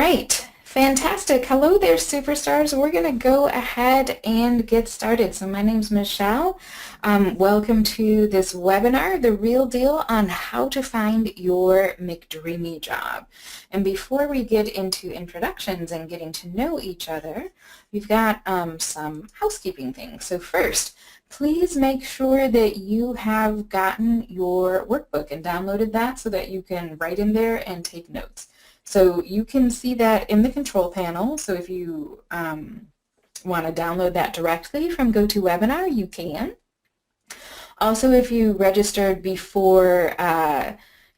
right, fantastic. Hello there, superstars. We're going to go ahead and get started. So my name's Michelle. Welcome to this webinar, The Real Deal on How to Find Your McDreamy Job. And before we get into introductions and getting to know each other, we've got some housekeeping things. So first, please make sure that you have gotten your workbook and downloaded that so that you can write in there and take notes. So you can see that in the control panel. So if you want to download that directly from GoToWebinar, you can. Also, if you registered before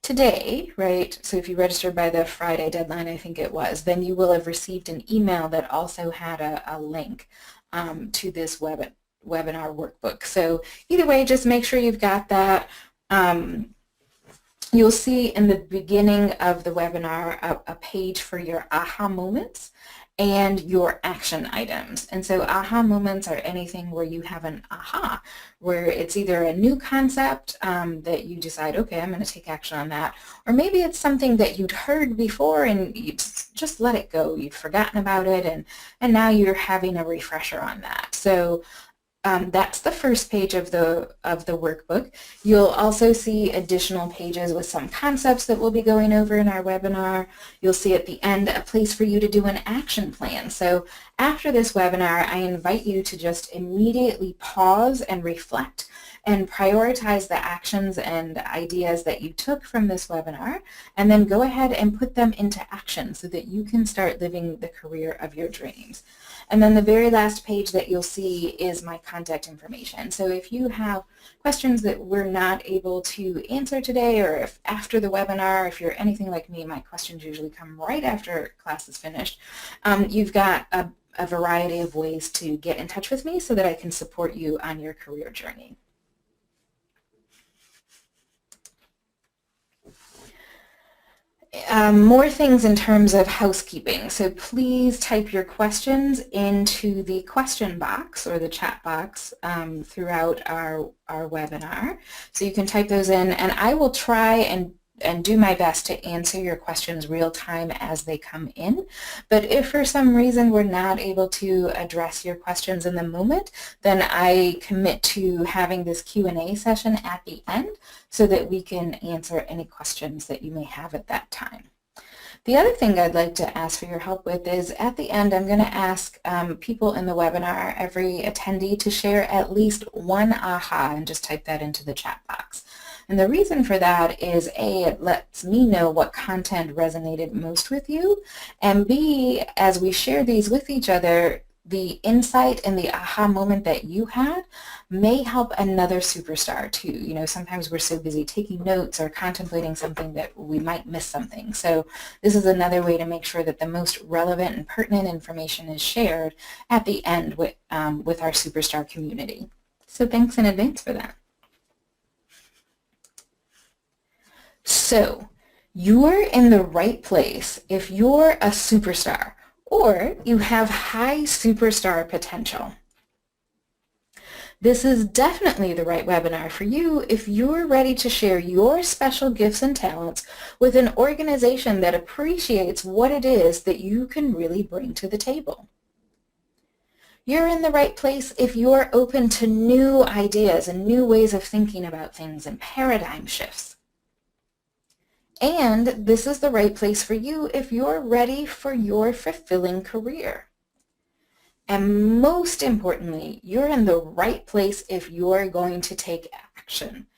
today, right, so if you registered by the Friday deadline, I think it was, then you will have received an email that also had a link to this webinar workbook. So either way, just make sure you've got that. You'll see in the beginning of the webinar a page for your aha moments and your action items. And so aha moments are anything where you have an aha, where it's either a new concept that you decide, okay, I'm going to take action on that, or maybe it's something that you'd heard before and you just let it go. You've forgotten about it, and now you're having a refresher on that. So that's the first page of the workbook. You'll also see additional pages with some concepts that we'll be going over in our webinar. You'll see at the end a place for you to do an action plan. So after this webinar, I invite you to just immediately pause and reflect and prioritize the actions and ideas that you took from this webinar, and then go ahead and put them into action so that you can start living the career of your dreams. And then the very last page that you'll see is my contact information. So if you have questions that we're not able to answer today, or if after the webinar, if you're anything like me, my questions usually come right after class is finished, you've got a variety of ways to get in touch with me so that I can support you on your career journey. More things in terms of housekeeping. So please type your questions into the question box or the chat box throughout our webinar. So you can type those in, and I will try and do my best to answer your questions real time as they come in. But if for some reason we're not able to address your questions in the moment, then I commit to having this Q&A session at the end so that we can answer any questions that you may have at that time. The other thing I'd like to ask for your help with is at the end I'm going to ask people in the webinar, every attendee, to share at least one aha, and just type that into the chat box. And the reason for that is A, it lets me know what content resonated most with you, and B, as we share these with each other, the insight and the aha moment that you had may help another superstar too. You know, sometimes we're so busy taking notes or contemplating something that we might miss something. So this is another way to make sure that the most relevant and pertinent information is shared at the end with our superstar community. So thanks in advance for that. So you're in the right place if you're a superstar or you have high superstar potential. This is definitely the right webinar for you if you're ready to share your special gifts and talents with an organization that appreciates what it is that you can really bring to the table. You're in the right place if you're open to new ideas and new ways of thinking about things and paradigm shifts. And this is the right place for you if you're ready for your fulfilling career. And most importantly, you're in the right place if you're going to take action.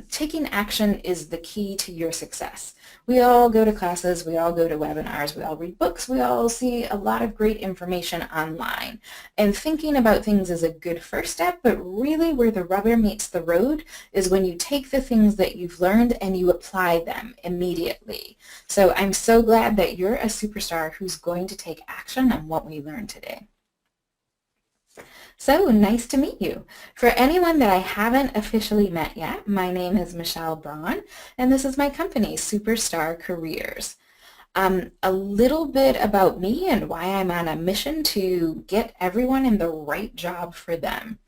Taking action is the key to your success. We all go to classes, we all go to webinars, we all read books, we all see a lot of great information online. And thinking about things is a good first step, but really where the rubber meets the road is when you take the things that you've learned and you apply them immediately. So I'm so glad that you're a superstar who's going to take action on what we learned today. So nice to meet you. For anyone that I haven't officially met yet, my name is Michelle Braun, and this is my company, Superstar Careers. A little bit about me and why I'm on a mission to get everyone in the right job for them.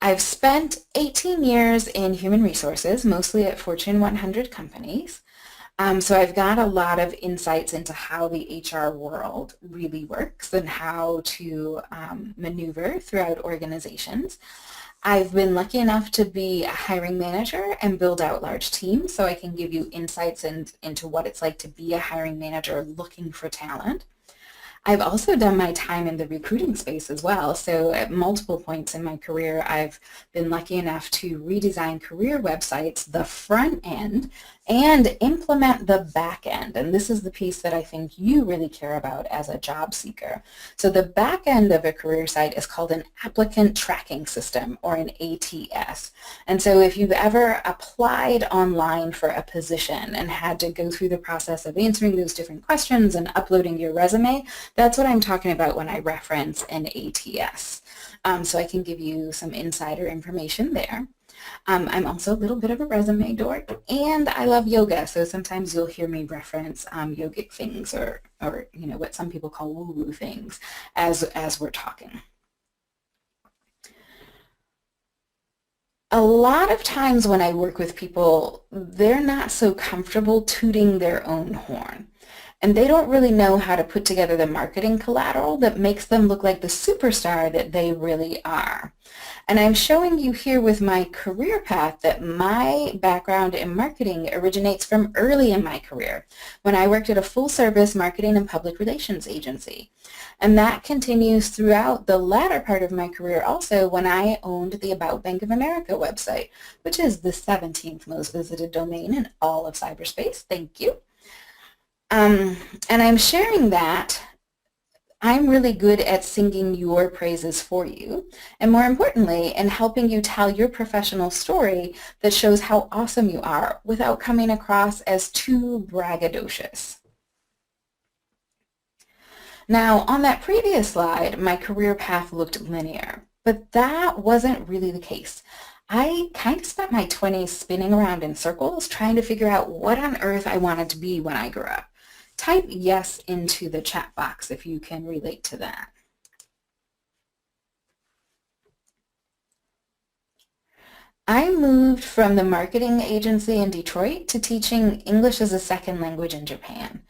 I've spent 18 years in human resources, mostly at Fortune 100 companies. So I've got a lot of insights into how the HR world really works and how to maneuver throughout organizations. I've been lucky enough to be a hiring manager and build out large teams, so I can give you insights into what it's like to be a hiring manager looking for talent. I've also done my time in the recruiting space as well. So at multiple points in my career, I've been lucky enough to redesign career websites, the front end, and implement the back end. And this is the piece that I think you really care about as a job seeker. So the back end of a career site is called an applicant tracking system, or an ATS. And so if you've ever applied online for a position and had to go through the process of answering those different questions and uploading your resume, that's what I'm talking about when I reference an ATS. So I can give you some insider information there. I'm also a little bit of a resume dork, and I love yoga, so sometimes you'll hear me reference yogic things or you know, what some people call woo-woo things as we're talking. A lot of times when I work with people, they're not so comfortable tooting their own horn. And they don't really know how to put together the marketing collateral that makes them look like the superstar that they really are. And I'm showing you here with my career path that my background in marketing originates from early in my career, when I worked at a full-service marketing and public relations agency. And that continues throughout the latter part of my career also, when I owned the About Bank of America website, which is the 17th most visited domain in all of cyberspace. Thank you. And I'm sharing that I'm really good at singing your praises for you, and more importantly, in helping you tell your professional story that shows how awesome you are without coming across as too braggadocious. Now, on that previous slide, my career path looked linear, but that wasn't really the case. I kind of spent my 20s spinning around in circles trying to figure out what on earth I wanted to be when I grew up. Type yes into the chat box if you can relate to that. I moved from the marketing agency in Detroit to teaching English as a second language in Japan.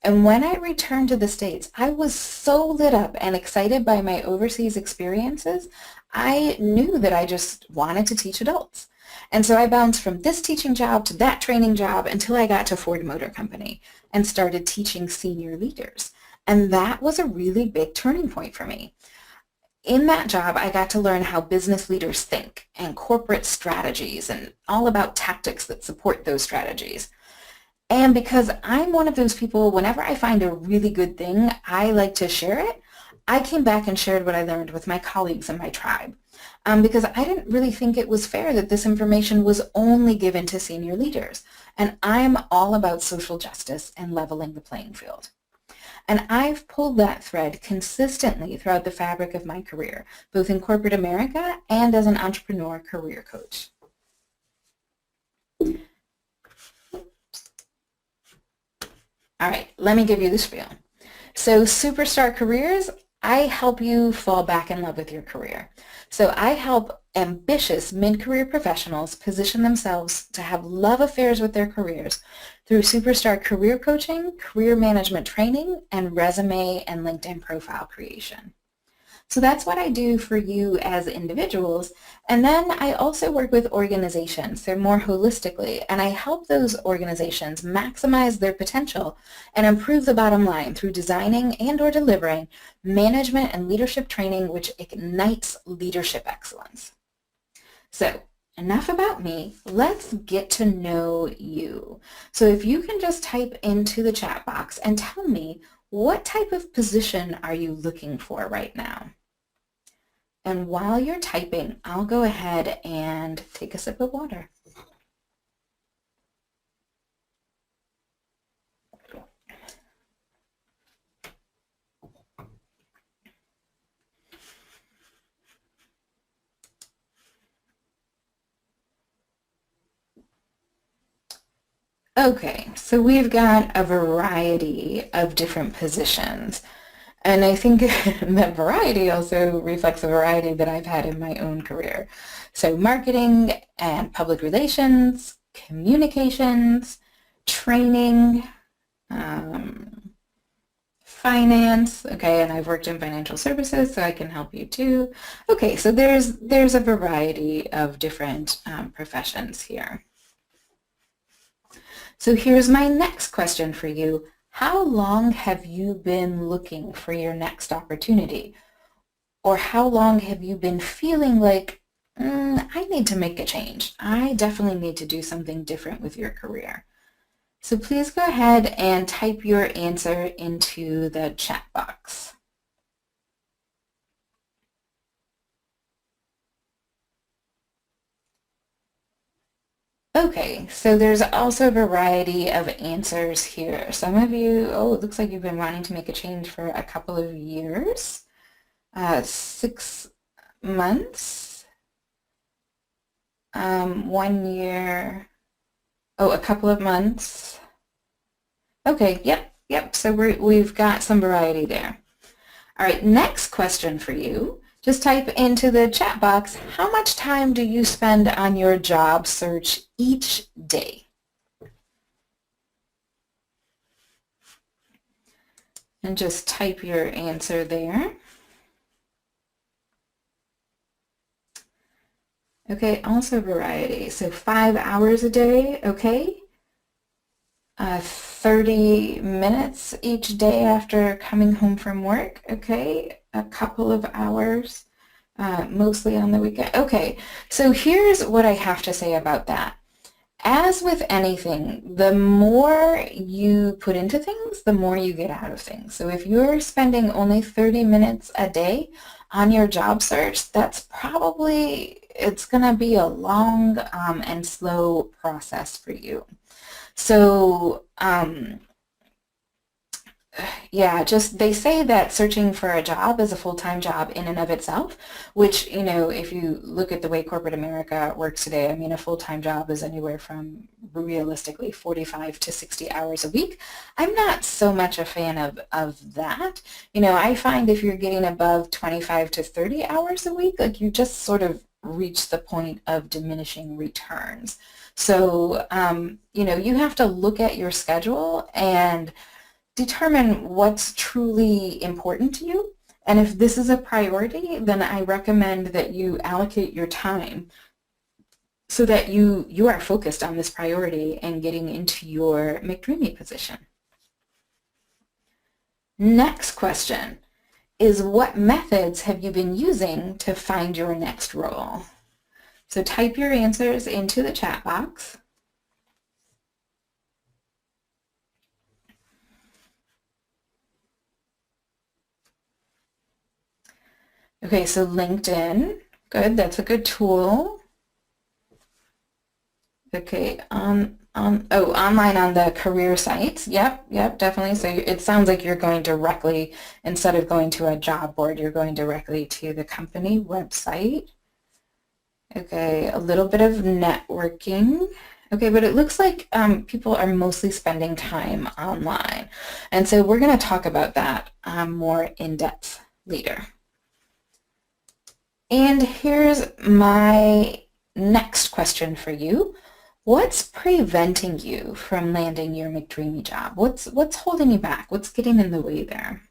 And when I returned to the States, I was so lit up and excited by my overseas experiences, I knew that I just wanted to teach adults. And so I bounced from this teaching job to that training job until I got to Ford Motor Company and started teaching senior leaders. And that was a really big turning point for me. In that job, I got to learn how business leaders think and corporate strategies and all about tactics that support those strategies. And because I'm one of those people, whenever I find a really good thing, I like to share it. I came back and shared what I learned with my colleagues in my tribe. Because I didn't really think it was fair that this information was only given to senior leaders. And I'm all about social justice and leveling the playing field. And I've pulled that thread consistently throughout the fabric of my career, both in corporate America and as an entrepreneur career coach. All right, let me give you the spiel. So Superstar Careers, I help you fall back in love with your career. So I help ambitious mid-career professionals position themselves to have love affairs with their careers through Superstar career coaching, career management training, and resume and LinkedIn profile creation. So that's what I do for you as individuals. And then I also work with organizations, so more holistically, and I help those organizations maximize their potential and improve the bottom line through designing and or delivering management and leadership training which ignites leadership excellence. So enough about me, let's get to know you. So if you can just type into the chat box and tell me, what type of position are you looking for right now? And while you're typing, I'll go ahead and take a sip of water. Okay, so we've got a variety of different positions. And I think that variety also reflects a variety that I've had in my own career. So marketing and public relations, communications, training, finance, okay, and I've worked in financial services, so I can help you too. Okay, so there's a variety of different professions here. So here's my next question for you. How long have you been looking for your next opportunity? Or how long have you been feeling like, I need to make a change. I definitely need to do something different with your career. So please go ahead and type your answer into the chat box. Okay, so there's also a variety of answers here. Some of you, oh, it looks like you've been wanting to make a change for a couple of years, 6 months, 1 year, oh, a couple of months. Okay, yep, so we've got some variety there. All right, next question for you. Just type into the chat box, how much time do you spend on your job search each day? And just type your answer there. Okay, also variety. So 5 hours a day, okay. 30 minutes each day after coming home from work, okay. A couple of hours, mostly on the weekend. Okay, so here's what I have to say about that. As with anything, the more you put into things, the more you get out of things. So if you're spending only 30 minutes a day on your job search, that's probably, it's going to be a long and slow process for you. So yeah, just they say that searching for a job is a full-time job in and of itself, which, you know, if you look at the way corporate America works today, I mean, a full-time job is anywhere from realistically 45 to 60 hours a week. I'm not so much a fan of that. You know, I find if you're getting above 25 to 30 hours a week, like you just sort of reach the point of diminishing returns. So, you know, you have to look at your schedule and determine what's truly important to you. And if this is a priority, then I recommend that you allocate your time so that you are focused on this priority and getting into your McDreamy position. Next question is, what methods have you been using to find your next role? So type your answers into the chat box. Okay, so LinkedIn, good, that's a good tool. Okay, online on the career sites. Yep, definitely. So it sounds like you're going directly, instead of going to a job board, you're going directly to the company website. Okay, a little bit of networking. Okay, but it looks like people are mostly spending time online. And so we're going to talk about that more in depth later. And here's my next question for you. What's preventing you from landing your McDreamy job? What's holding you back? What's getting in the way there?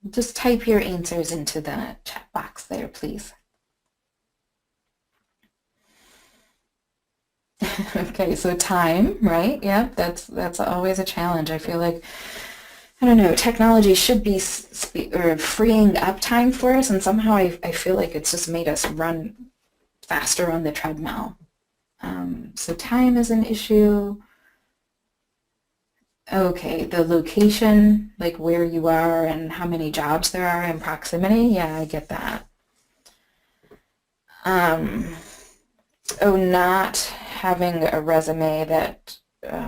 Just type your answers into the chat box there, please. Okay, so time, right? Yeah, that's always a challenge. I feel like, I don't know, technology should be freeing up time for us, and somehow I feel like it's just made us run faster on the treadmill. So time is an issue. Okay, the location, like where you are and how many jobs there are in proximity. Yeah, I get that. Oh, not having a resume that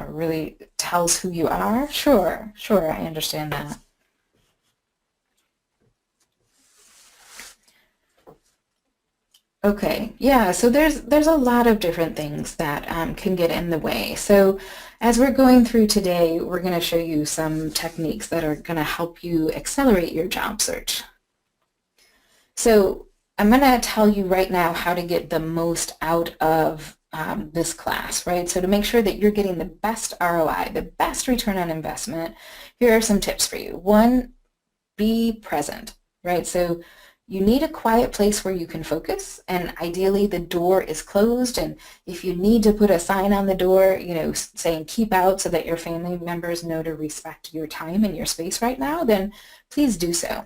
really tells who you are. Sure, I understand that. Okay, yeah, so there's a lot of different things that can get in the way. So as we're going through today, we're going to show you some techniques that are going to help you accelerate your job search. So I'm going to tell you right now how to get the most out of this class, right? So to make sure that you're getting the best ROI, the best return on investment, here are some tips for you. One, be present, right? So you need a quiet place where you can focus, and ideally the door is closed, and if you need to put a sign on the door, saying keep out so that your family members know to respect your time and your space right now, then please do so.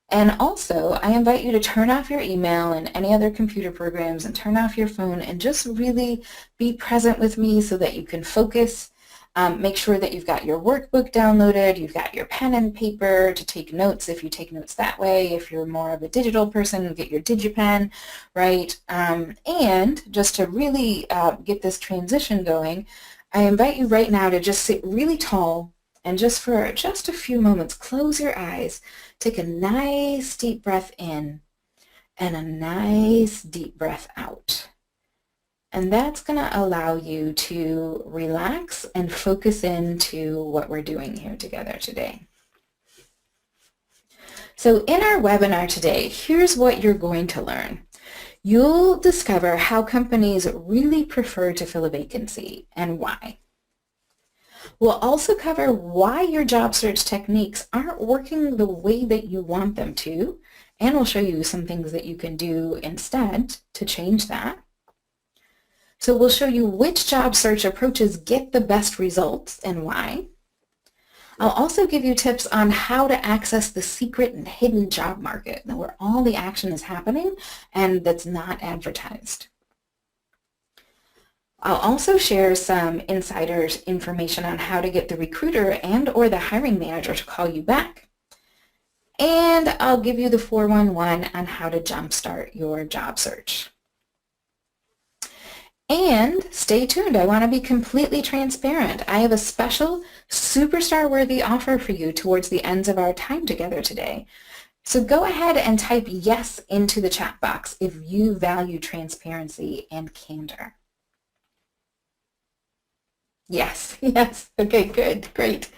And also, I invite you to turn off your email and any other computer programs and turn off your phone and just really be present with me so that you can focus. Make sure that you've got your workbook downloaded, you've got your pen and paper to take notes if you take notes that way. If you're more of a digital person, get your DigiPen, right? And just to really get this transition going, I invite you right now to just sit really tall and just for just a few moments, close your eyes, take a nice deep breath in and a nice deep breath out. And that's going to allow you to relax and focus into what we're doing here together today. So in our webinar today, here's what you're going to learn. You'll discover how companies really prefer to fill a vacancy and why. We'll also cover why your job search techniques aren't working the way that you want them to, and we'll show you some things that you can do instead to change that. So we'll show you which job search approaches get the best results and why. I'll also give you tips on how to access the secret and hidden job market, where all the action is happening and that's not advertised. I'll also share some insiders information on how to get the recruiter and or the hiring manager to call you back. And I'll give you the 411 on how to jumpstart your job search. And stay tuned, I want to be completely transparent. I have a special superstar-worthy offer for you towards the ends of our time together today. So go ahead and type yes into the chat box if you value transparency and candor. Yes, yes, okay, good, great.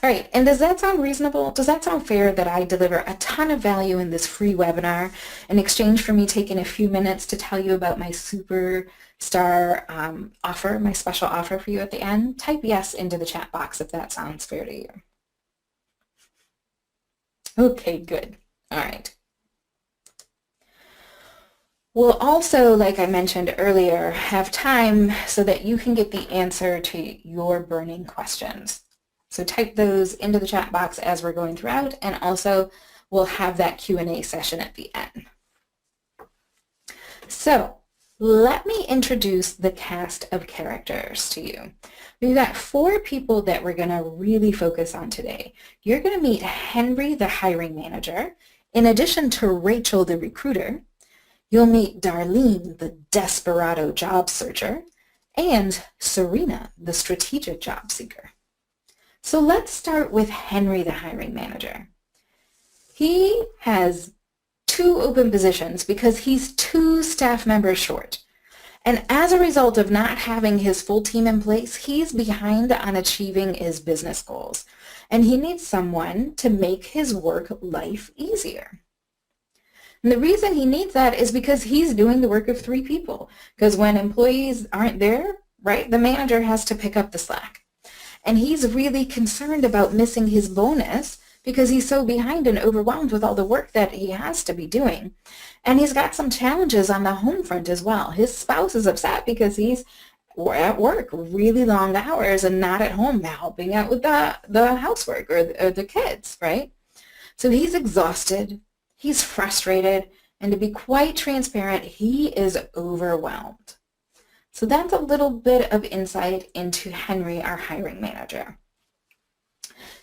All right, and does that sound reasonable? Does that sound fair that I deliver a ton of value in this free webinar in exchange for me taking a few minutes to tell you about my superstar offer, my special offer for you at the end? Type yes into the chat box if that sounds fair to you. Okay, good. All right. We'll also, like I mentioned earlier, have time so that you can get the answer to your burning questions. So type those into the chat box as we're going throughout, and also we'll have that Q&A session at the end. So let me introduce the cast of characters to you. We've got 4 people that we're going to really focus on today. You're going to meet Henry, the hiring manager, in addition to Rachel, the recruiter. You'll meet Darlene, the desperado job searcher, and Serena, the strategic job seeker. So let's start with Henry, the hiring manager. He has 2 open positions because he's 2 staff members short. And as a result of not having his full team in place, he's behind on achieving his business goals. And he needs someone to make his work life easier. And the reason he needs that is because he's doing the work of 3 people. Because when employees aren't there, right, the manager has to pick up the slack. And he's really concerned about missing his bonus because he's so behind and overwhelmed with all the work that he has to be doing. And he's got some challenges on the home front as well. His spouse is upset because he's at work really long hours and not at home helping out with the housework or the kids, right? So he's exhausted. He's frustrated, and to be quite transparent, he is overwhelmed. So that's a little bit of insight into Henry, our hiring manager.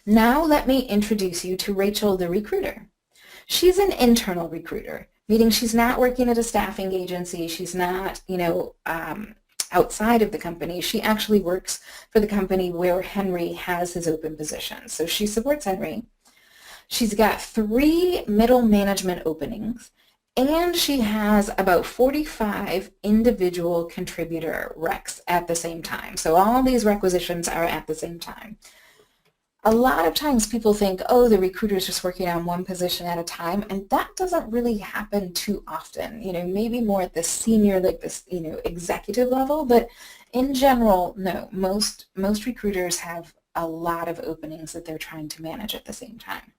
Now let me introduce you to Rachel, the recruiter. She's an internal recruiter, meaning she's not working at a staffing agency. She's not, outside of the company. She actually works for the company where Henry has his open positions. So she supports Henry. She's got 3 middle management openings, and she has about 45 individual contributor recs at the same time. So all these requisitions are at the same time. A lot of times people think, oh, the recruiter's just working on one position at a time, and that doesn't really happen too often. Maybe more at the senior, like this, executive level, but in general, no. Most recruiters have a lot of openings that they're trying to manage at the same time.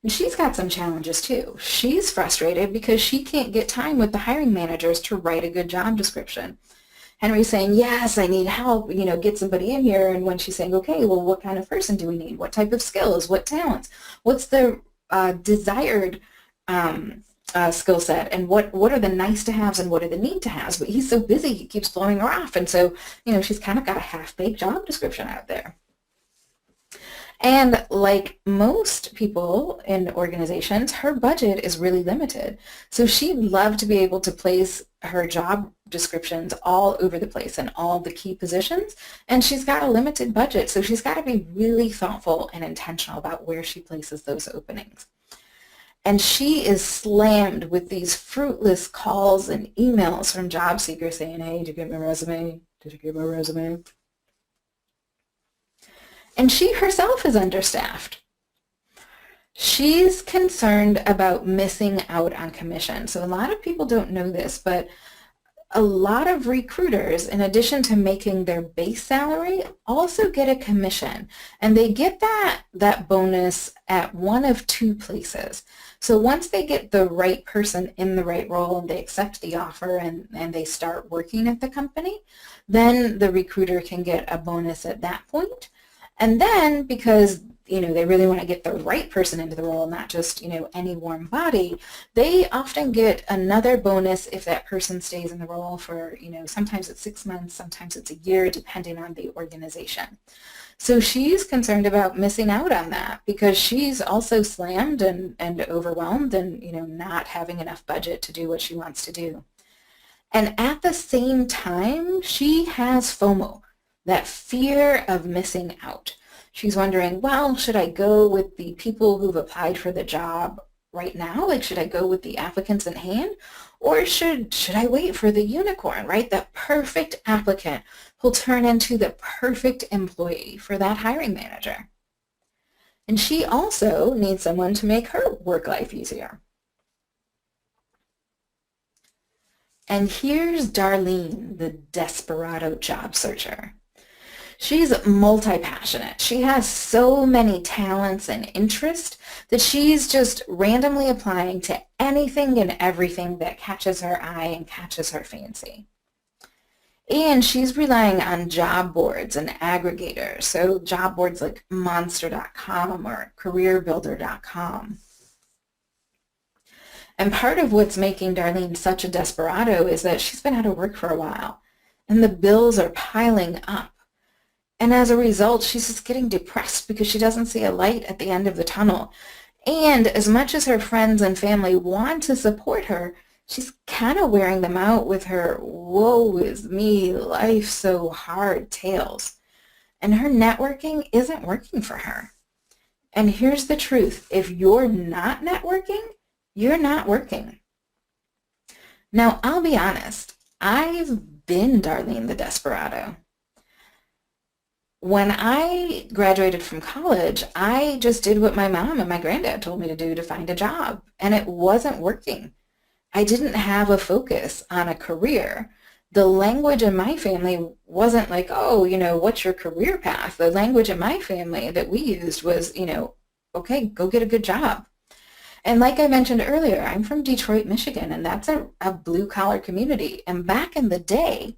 And she's got some challenges too. She's frustrated because she can't get time with the hiring managers to write a good job description. Henry's saying, yes, I need help, get somebody in here. And when she's saying, okay, well, what kind of person do we need? What type of skills? What talents? What's the desired skill set? And what are the nice to haves and what are the need to haves? But he's so busy, he keeps blowing her off. And so, she's kind of got a half-baked job description out there. And like most people in organizations, her budget is really limited. So she'd love to be able to place her job descriptions all over the place in all the key positions. And she's got a limited budget. So she's got to be really thoughtful and intentional about where she places those openings. And she is slammed with these fruitless calls and emails from job seekers saying, hey, did you get my resume? Did you get my resume? And she herself is understaffed. She's concerned about missing out on commission. So a lot of people don't know this, but a lot of recruiters, in addition to making their base salary, also get a commission. And they get that bonus at one of two places. So once they get the right person in the right role and they accept the offer and they start working at the company, then the recruiter can get a bonus at that point. And then, because they really want to get the right person into the role, not just any warm body, they often get another bonus if that person stays in the role for sometimes it's 6 months, sometimes it's a year, depending on the organization. So she's concerned about missing out on that because she's also slammed and overwhelmed and not having enough budget to do what she wants to do. And at the same time, she has FOMO. That fear of missing out. She's wondering, well, should I go with the people who've applied for the job right now? Like, should I go with the applicants in hand? Or should I wait for the unicorn, right? That perfect applicant who'll turn into the perfect employee for that hiring manager. And she also needs someone to make her work life easier. And here's Darlene, the desperado job searcher. She's multi-passionate. She has so many talents and interests that she's just randomly applying to anything and everything that catches her eye and catches her fancy. And she's relying on job boards and aggregators, so job boards like monster.com or careerbuilder.com. And part of what's making Darlene such a desperado is that she's been out of work for a while, and the bills are piling up. And as a result, she's just getting depressed because she doesn't see a light at the end of the tunnel. And as much as her friends and family want to support her, she's kind of wearing them out with her woe is me, life so hard tales. And her networking isn't working for her. And here's the truth. If you're not networking, you're not working. Now, I'll be honest. I've been Darlene the Desperado. When I graduated from college, I just did what my mom and my granddad told me to do to find a job, and it wasn't working. I didn't have a focus on a career. The language in my family wasn't like, oh, what's your career path? The language in my family that we used was, okay, go get a good job. And like I mentioned earlier, I'm from Detroit, Michigan, and that's a blue-collar community. And back in the day,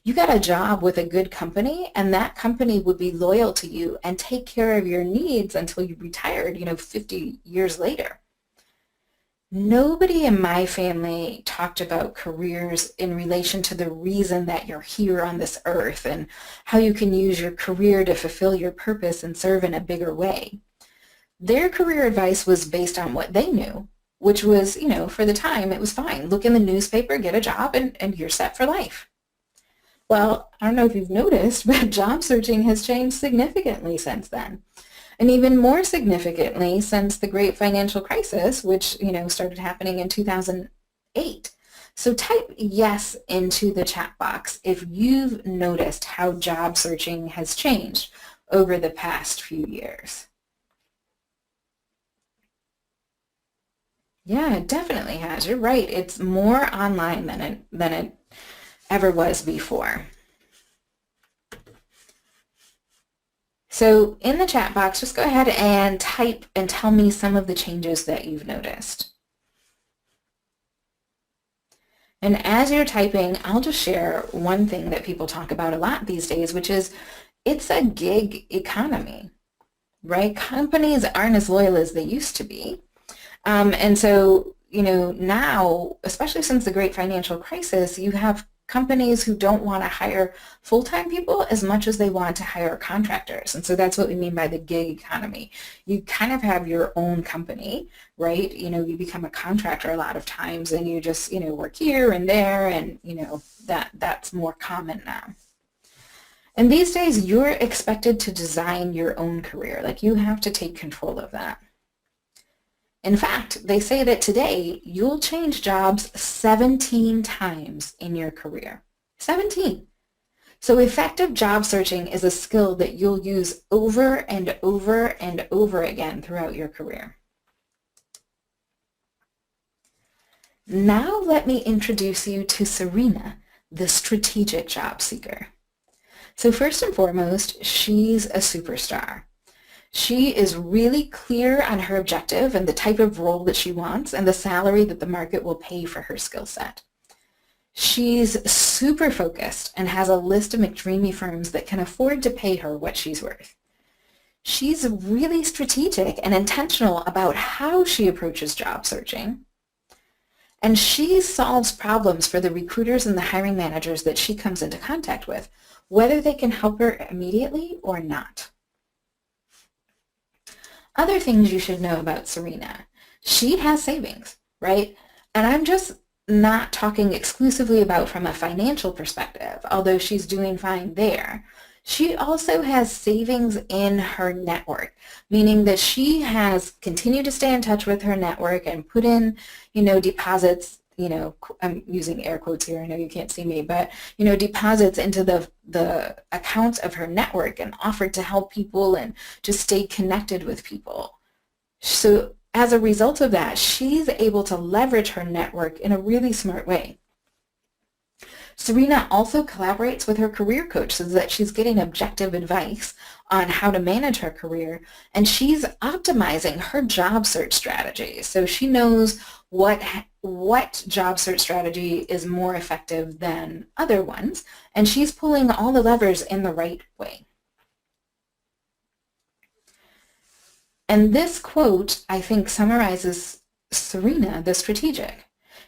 you got a job with a good company, and that company would be loyal to you and take care of your needs until you retired, 50 years later. Nobody in my family talked about careers in relation to the reason that you're here on this earth and how you can use your career to fulfill your purpose and serve in a bigger way. Their career advice was based on what they knew, which was, for the time, it was fine. Look in the newspaper, get a job, and you're set for life. Well, I don't know if you've noticed, but job searching has changed significantly since then. And even more significantly since the great financial crisis, which, started happening in 2008. So type yes into the chat box if you've noticed how job searching has changed over the past few years? Yeah, it definitely has. You're right. It's more online than it ever was before. So in the chat box, just go ahead and type and tell me some of the changes that you've noticed. And as you're typing, I'll just share one thing that people talk about a lot these days, which is it's a gig economy, right? Companies aren't as loyal as they used to be. And so, now, especially since the great financial crisis, you have companies who don't want to hire full-time people as much as they want to hire contractors. And so that's what we mean by the gig economy. You kind of have your own company, right? You become a contractor a lot of times and you just, work here and there, and, that's more common now. And these days, you're expected to design your own career. Like, you have to take control of that. In fact, they say that today you'll change jobs 17 times in your career. 17. So effective job searching is a skill that you'll use over and over and over again throughout your career. Now let me introduce you to Serena, the strategic job seeker. So first and foremost, she's a superstar. She is really clear on her objective and the type of role that she wants and the salary that the market will pay for her skill set. She's super focused and has a list of McDreamy firms that can afford to pay her what she's worth. She's really strategic and intentional about how she approaches job searching. And she solves problems for the recruiters and the hiring managers that she comes into contact with, whether they can help her immediately or not. Other things you should know about Serena. She has savings, right? And I'm just not talking exclusively about from a financial perspective, although she's doing fine there. She also has savings in her network, meaning that she has continued to stay in touch with her network and put in, deposits, I'm using air quotes here, I know you can't see me, but, deposits into the accounts of her network and offered to help people and just stay connected with people. So as a result of that, she's able to leverage her network in a really smart way. Serena also collaborates with her career coach so that she's getting objective advice on how to manage her career, and she's optimizing her job search strategy. So she knows what job search strategy is more effective than other ones, and she's pulling all the levers in the right way. And this quote, I think, summarizes Serena, the strategic.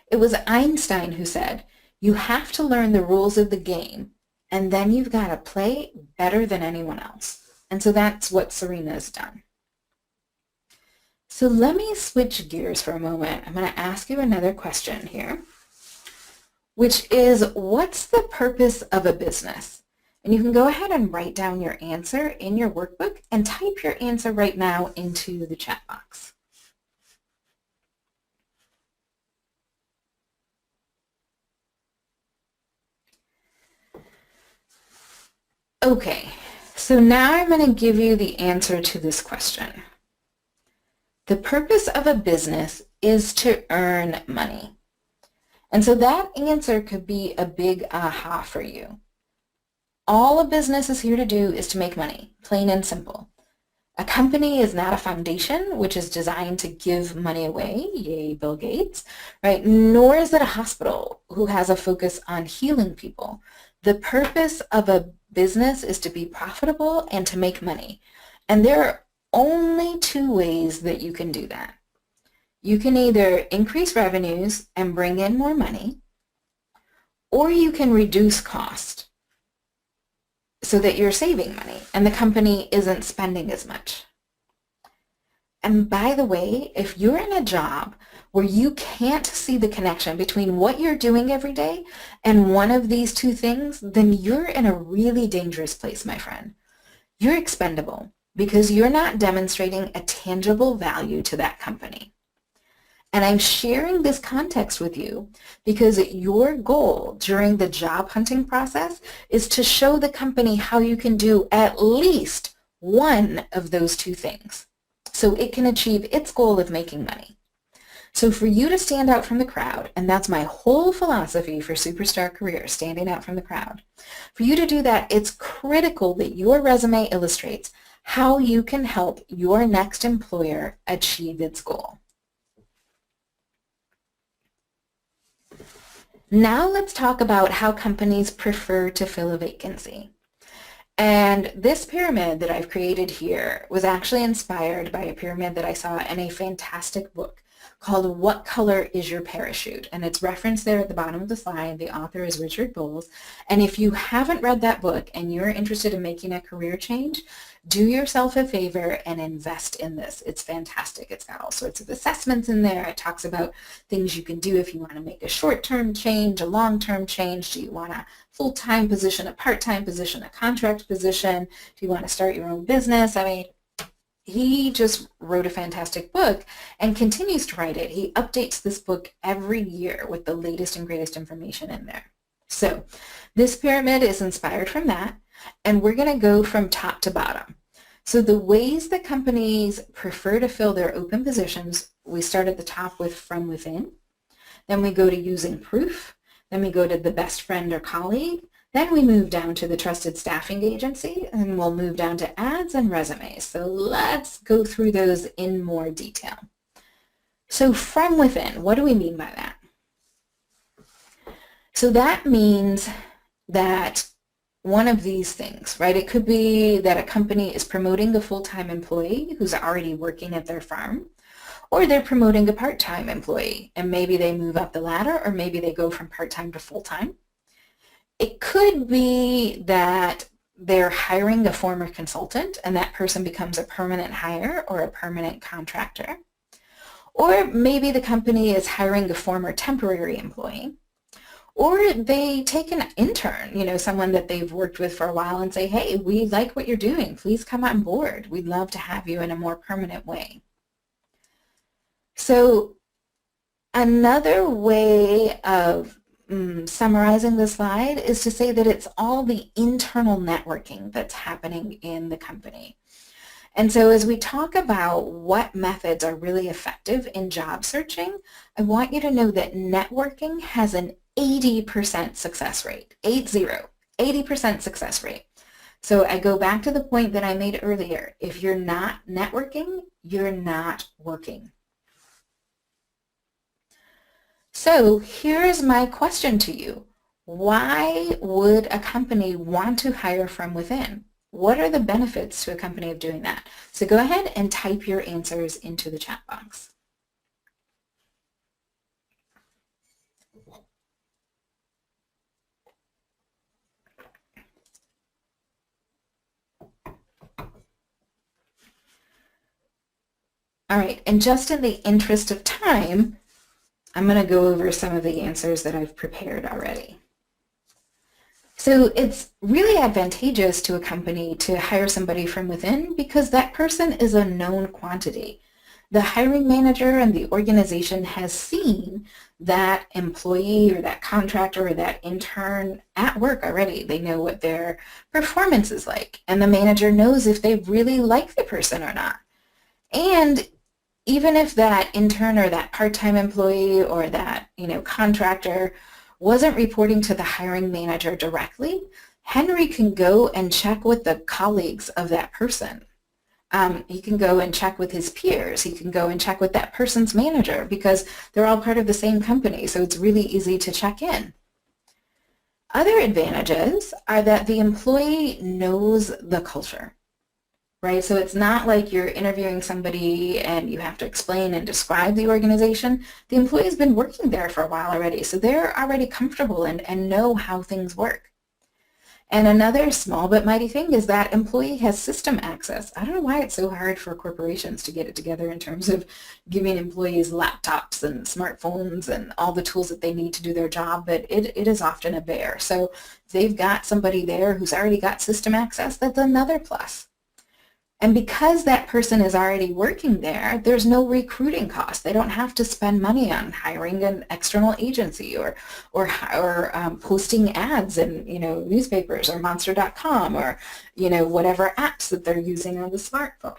It was Einstein who said, "You have to learn the rules of the game, and then you've got to play better than anyone else." And so that's what Serena's done. So let me switch gears for a moment. I'm going to ask you another question here, which is, what's the purpose of a business? And you can go ahead and write down your answer in your workbook and type your answer right now into the chat box. Okay, so now I'm going to give you the answer to this question. The purpose of a business is to earn money. And so that answer could be a big aha for you. All a business is here to do is to make money, plain and simple. A company is not a foundation which is designed to give money away, yay Bill Gates, right? Nor is it a hospital who has a focus on healing people. The purpose of a business is to be profitable and to make money. And there are only two ways that you can do that. You can either increase revenues and bring in more money, or you can reduce cost so that you're saving money and the company isn't spending as much. And by the way, if you're in a job where you can't see the connection between what you're doing every day and one of these two things, then you're in a really dangerous place, my friend. You're expendable because you're not demonstrating a tangible value to that company. And I'm sharing this context with you because your goal during the job hunting process is to show the company how you can do at least one of those two things so it can achieve its goal of making money. So for you to stand out from the crowd, and that's my whole philosophy for superstar careers, standing out from the crowd, for you to do that, it's critical that your resume illustrates how you can help your next employer achieve its goal. Now let's talk about how companies prefer to fill a vacancy. And this pyramid that I've created here was actually inspired by a pyramid that I saw in a fantastic book called What Color is Your Parachute? And it's referenced there at the bottom of the slide. The author is Richard Bowles. And if you haven't read that book and you're interested in making a career change, do yourself a favor and invest in this. It's fantastic. It's got all sorts of assessments in there. It talks about things you can do if you want to make a short-term change, a long-term change. Do you want a full-time position, a part-time position, a contract position? Do you want to start your own business? I mean, he just wrote a fantastic book and continues to write it. He updates this book every year with the latest and greatest information in there. So this pyramid is inspired from that, and we're going to go from top to bottom. So the ways that companies prefer to fill their open positions, we start at the top with from within, then we go to using proof, then we go to the best friend or colleague, then we move down to the trusted staffing agency, and we'll move down to ads and resumes. So let's go through those in more detail. So from within, what do we mean by that? So that means that one of these things, right? It could be that a company is promoting a full-time employee who's already working at their firm, or they're promoting a part-time employee, and maybe they move up the ladder, or maybe they go from part-time to full-time. It could be that they're hiring a former consultant and that person becomes a permanent hire or a permanent contractor. Or maybe the company is hiring a former temporary employee. Or they take an intern, someone that they've worked with for a while and say, hey, we like what you're doing. Please come on board. We'd love to have you in a more permanent way. So another way of summarizing the slide is to say that it's all the internal networking that's happening in the company. And so as we talk about what methods are really effective in job searching, I want you to know that networking has an 80% success rate, 80% success rate. So I go back to the point that I made earlier. If you're not networking, you're not working. So here's my question to you. Why would a company want to hire from within? What are the benefits to a company of doing that? So go ahead and type your answers into the chat box. All right, and just in the interest of time, I'm going to go over some of the answers that I've prepared already. So it's really advantageous to a company to hire somebody from within because that person is a known quantity. The hiring manager and the organization has seen that employee or that contractor or that intern at work already. They know what their performance is like, and the manager knows if they really like the person or not. And even if that intern or that part-time employee or that contractor wasn't reporting to the hiring manager directly, Henry can go and check with the colleagues of that person. He can go and check with his peers. He can go and check with that person's manager because they're all part of the same company, so it's really easy to check in. Other advantages are that the employee knows the culture. Right? So it's not like you're interviewing somebody and you have to explain and describe the organization. The employee's been working there for a while already, so they're already comfortable and know how things work. And another small but mighty thing is that employee has system access. I don't know why it's so hard for corporations to get it together in terms of giving employees laptops and smartphones and all the tools that they need to do their job, but it is often a bear. So if they've got somebody there who's already got system access, that's another plus. And because that person is already working there, there's no recruiting cost. They don't have to spend money on hiring an external agency or posting ads in newspapers or Monster.com or whatever apps that they're using on the smartphone.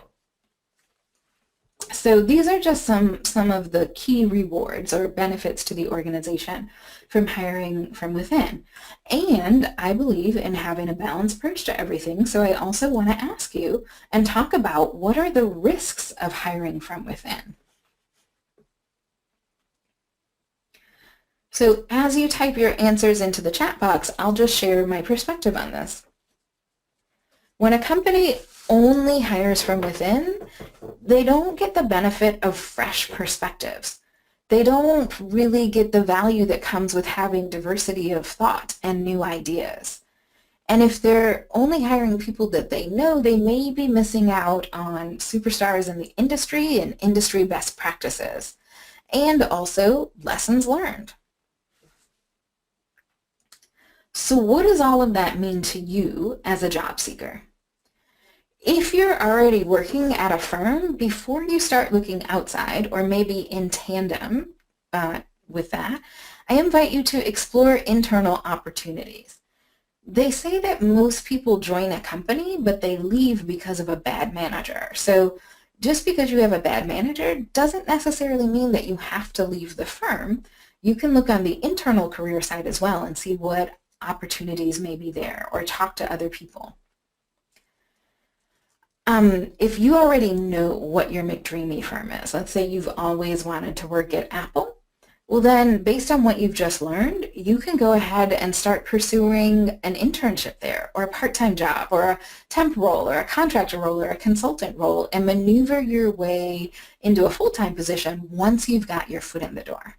So these are just some of the key rewards or benefits to the organization from hiring from within. And I believe in having a balanced approach to everything, so I also want to ask you and talk about what are the risks of hiring from within. So as you type your answers into the chat box, I'll just share my perspective on this. When a company only hires from within, they don't get the benefit of fresh perspectives. They don't really get the value that comes with having diversity of thought and new ideas. And if they're only hiring people that they know, they may be missing out on superstars in the industry and industry best practices, and also lessons learned. So what does all of that mean to you as a job seeker? If you're already working at a firm, before you start looking outside or maybe in tandem with that, I invite you to explore internal opportunities. They say that most people join a company, but they leave because of a bad manager. So just because you have a bad manager doesn't necessarily mean that you have to leave the firm. You can look on the internal career side as well and see what opportunities may be there or talk to other people. If you already know what your McDreamy firm is, let's say you've always wanted to work at Apple, well then, based on what you've just learned, you can go ahead and start pursuing an internship there, or a part-time job, or a temp role, or a contractor role, or a consultant role, and maneuver your way into a full-time position once you've got your foot in the door.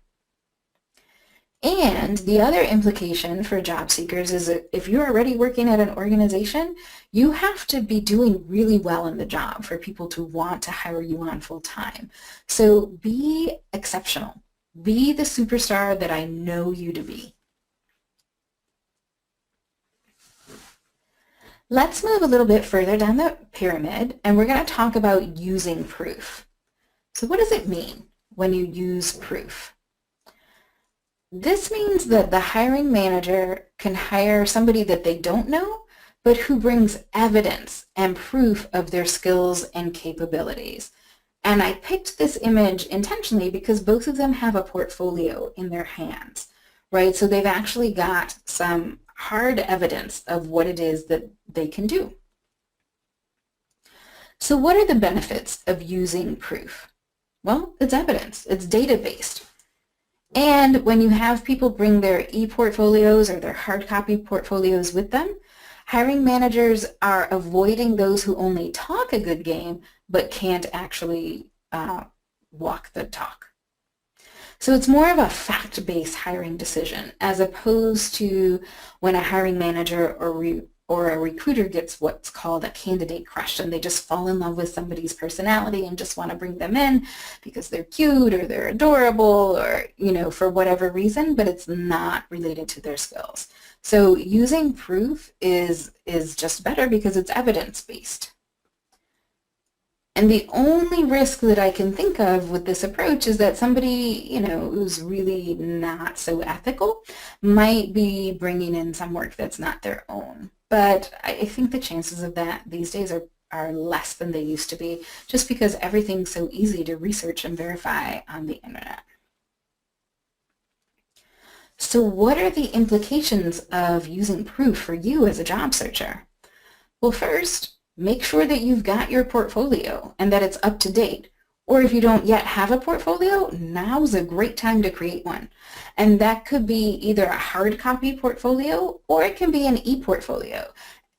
And the other implication for job seekers is that if you're already working at an organization, you have to be doing really well in the job for people to want to hire you on full time. So be exceptional. Be the superstar that I know you to be. Let's move a little bit further down the pyramid, and we're going to talk about using proof. So what does it mean when you use proof? This means that the hiring manager can hire somebody that they don't know, but who brings evidence and proof of their skills and capabilities. And I picked this image intentionally because both of them have a portfolio in their hands, right? So they've actually got some hard evidence of what it is that they can do. So what are the benefits of using proof? Well, it's evidence. It's data-based. And when you have people bring their e-portfolios or their hard copy portfolios with them, hiring managers are avoiding those who only talk a good game but can't actually walk the talk. So it's more of a fact-based hiring decision as opposed to when a hiring manager or a recruiter gets what's called a candidate crush, and they just fall in love with somebody's personality and just want to bring them in because they're cute or they're adorable or, for whatever reason, but it's not related to their skills. So using proof is just better because it's evidence-based. And the only risk that I can think of with this approach is that somebody, who's really not so ethical might be bringing in some work that's not their own. But I think the chances of that these days are less than they used to be, just because everything's so easy to research and verify on the internet. So what are the implications of using proof for you as a job searcher? Well, first, make sure that you've got your portfolio and that it's up to date. Or if you don't yet have a portfolio, now's a great time to create one. And that could be either a hard copy portfolio or it can be an e-portfolio.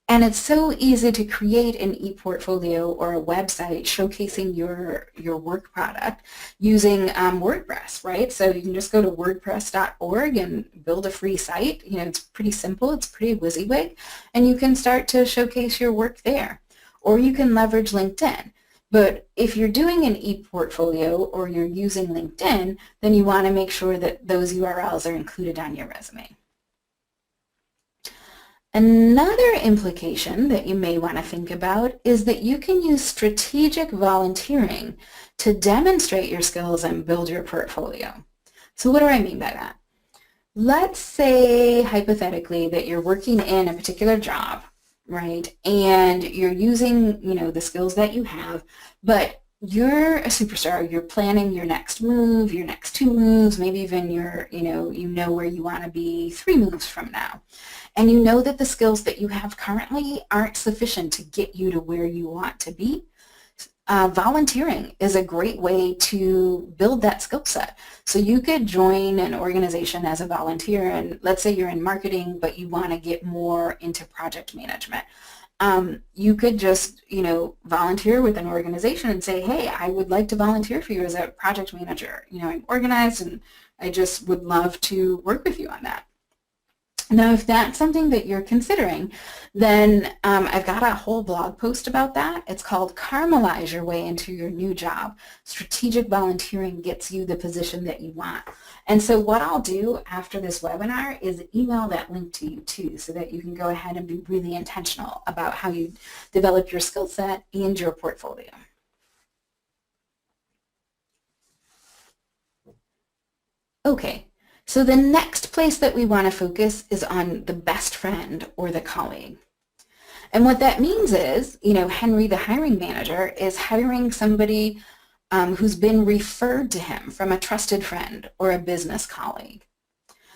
And it's so easy to create an e-portfolio or a website showcasing your work product using WordPress, right? So you can just go to wordpress.org and build a free site. It's pretty simple. It's pretty WYSIWYG. And you can start to showcase your work there. Or you can leverage LinkedIn. But if you're doing an e-portfolio or you're using LinkedIn, then you want to make sure that those URLs are included on your resume. Another implication that you may want to think about is that you can use strategic volunteering to demonstrate your skills and build your portfolio. So what do I mean by that? Let's say hypothetically that you're working in a particular job, right? And you're using, the skills that you have, but you're a superstar. You're planning your next move, your next 2 moves, maybe even you know where you want to be 3 moves from now. And you know that the skills that you have currently aren't sufficient to get you to where you want to be. Volunteering is a great way to build that skill set. So you could join an organization as a volunteer, and let's say you're in marketing, but you want to get more into project management. You could just, volunteer with an organization and say, hey, I would like to volunteer for you as a project manager. I'm organized and I just would love to work with you on that. Now, if that's something that you're considering, then I've got a whole blog post about that. It's called Caramelize Your Way into Your New Job. Strategic volunteering gets you the position that you want. And so what I'll do after this webinar is email that link to you too, so that you can go ahead and be really intentional about how you develop your skill set and your portfolio. Okay. So the next place that we want to focus is on the best friend or the colleague. And what that means is, Henry, the hiring manager, is hiring somebody who's been referred to him from a trusted friend or a business colleague.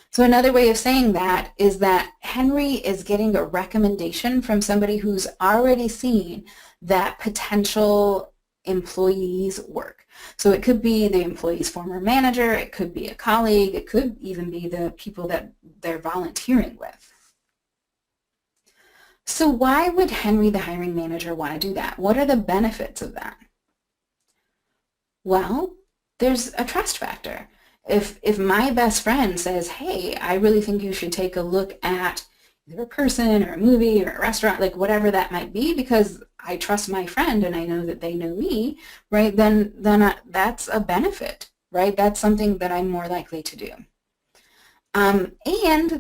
So another way of saying that is that Henry is getting a recommendation from somebody who's already seen that potential employee's work. So it could be the employee's former manager, it could be a colleague, it could even be the people that they're volunteering with. So why would Henry, the hiring manager, want to do that? What are the benefits of that? Well, there's a trust factor. If my best friend says, hey, I really think you should take a look at either a person or a movie or a restaurant, like whatever that might be, because I trust my friend and I know that they know me, right, then that's a benefit, right? That's something that I'm more likely to do. And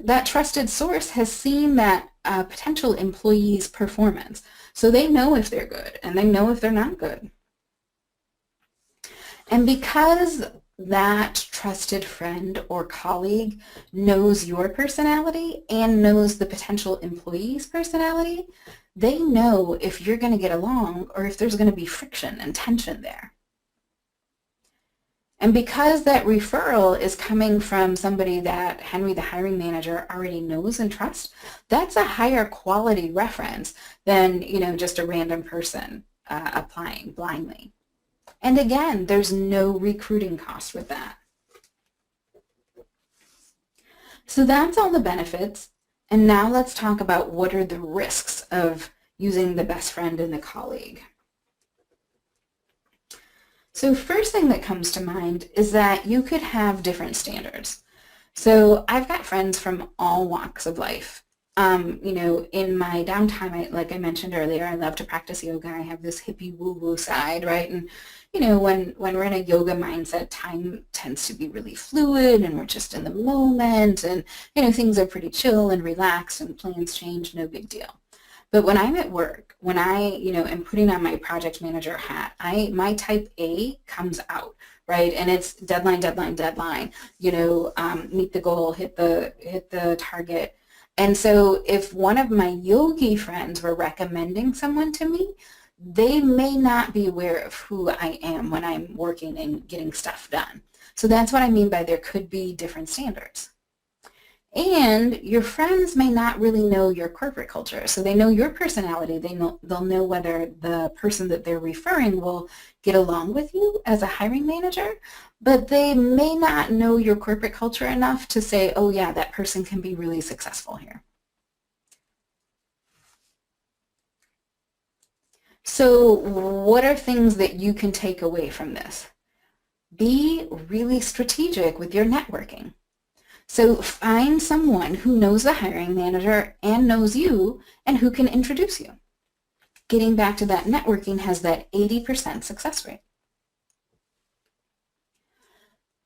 that trusted source has seen that potential employee's performance. So they know if they're good and they know if they're not good. And because that trusted friend or colleague knows your personality and knows the potential employee's personality, they know if you're going to get along or if there's going to be friction and tension there. And because that referral is coming from somebody that Henry, the hiring manager, already knows and trusts, that's a higher quality reference than, just a random person applying blindly. And again, there's no recruiting cost with that. So that's all the benefits. And now let's talk about what are the risks of using the best friend and the colleague. So first thing that comes to mind is that you could have different standards. So I've got friends from all walks of life. In my downtime, like I mentioned earlier, I love to practice yoga. I have this hippie woo-woo side, right? And when we're in a yoga mindset, time tends to be really fluid and we're just in the moment and, things are pretty chill and relaxed and plans change, no big deal. But when I'm at work, when I, am putting on my project manager hat, my type A comes out, right? And it's deadline, deadline, deadline, meet the goal, hit the target. And so if one of my yogi friends were recommending someone to me, they may not be aware of who I am when I'm working and getting stuff done. So that's what I mean by there could be different standards. And your friends may not really know your corporate culture. So they know your personality. They'll know whether the person that they're referring will get along with you as a hiring manager, but they may not know your corporate culture enough to say, oh yeah, that person can be really successful here. So what are things that you can take away from this? Be really strategic with your networking. So find someone who knows the hiring manager and knows you and who can introduce you. Getting back to that, networking has that 80% success rate.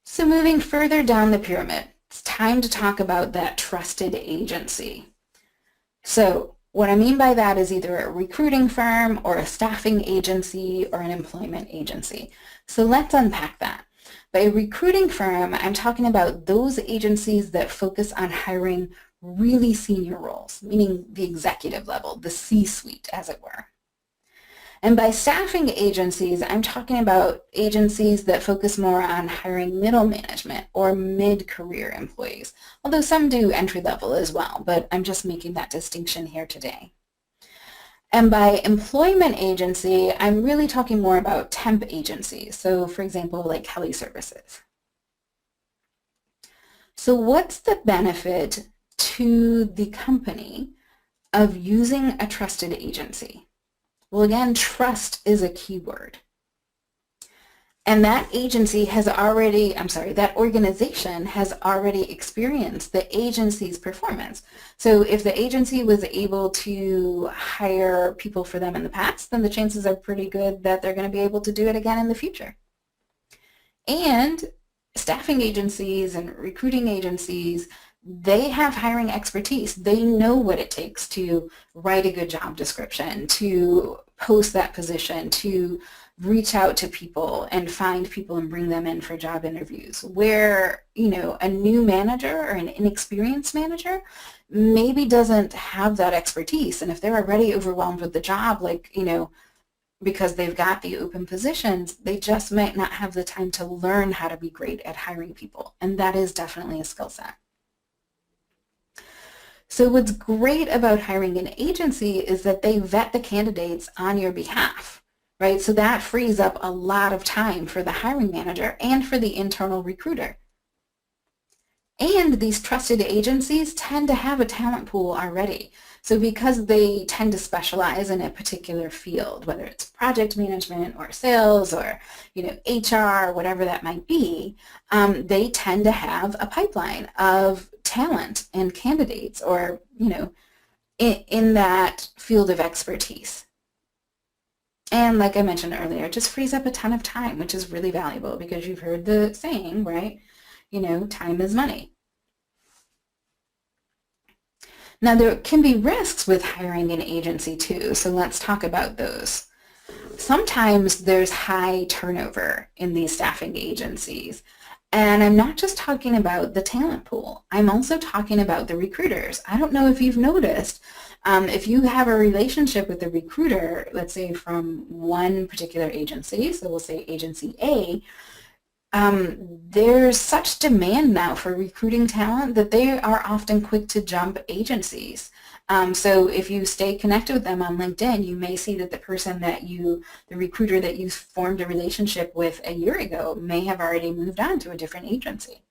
So moving further down the pyramid, it's time to talk about that trusted agency. So what I mean by that is either a recruiting firm or a staffing agency or an employment agency. So let's unpack that. By a recruiting firm, I'm talking about those agencies that focus on hiring really senior roles, meaning the executive level, the C-suite, as it were. And by staffing agencies, I'm talking about agencies that focus more on hiring middle management or mid-career employees, although some do entry level as well, but I'm just making that distinction here today. And by employment agency, I'm really talking more about temp agencies. So for example, like Kelly Services. So what's the benefit to the company of using a trusted agency? Well, again, trust is a key word. And that agency has already, that organization has already experienced the agency's performance. So if the agency was able to hire people for them in the past, then the chances are pretty good that they're going to be able to do it again in the future. And staffing agencies and recruiting agencies, they have hiring expertise. They know what it takes to write a good job description, to post that position, to reach out to people and find people and bring them in for job interviews, where, you know, a new manager or an inexperienced manager maybe doesn't have that expertise. And if they're already overwhelmed with the job, like, you know, because they've got the open positions, they just might not have the time to learn how to be great at hiring people. And that is definitely a skill set. So what's great about hiring an agency is that they vet the candidates on your behalf, right? So that frees up a lot of time for the hiring manager and for the internal recruiter. And these trusted agencies tend to have a talent pool already. So because they tend to specialize in a particular field, whether it's project management or sales or, you know, HR, whatever that might be, they tend to have a pipeline of talent and candidates, or, you know, in that field of expertise. And like I mentioned earlier, it just frees up a ton of time, which is really valuable, because you've heard the saying, right? You know, time is money. Now there can be risks with hiring an agency too, so let's talk about those. Sometimes there's high turnover in these staffing agencies. And I'm not just talking about the talent pool. I'm also talking about the recruiters. I don't know if you've noticed, if you have a relationship with a recruiter, let's say from one particular agency, so we'll say agency A, there's such demand now for recruiting talent that they are often quick to jump agencies. So if you stay connected with them on LinkedIn, you may see that the person that the recruiter that you formed a relationship with a year ago may have already moved on to a different agency.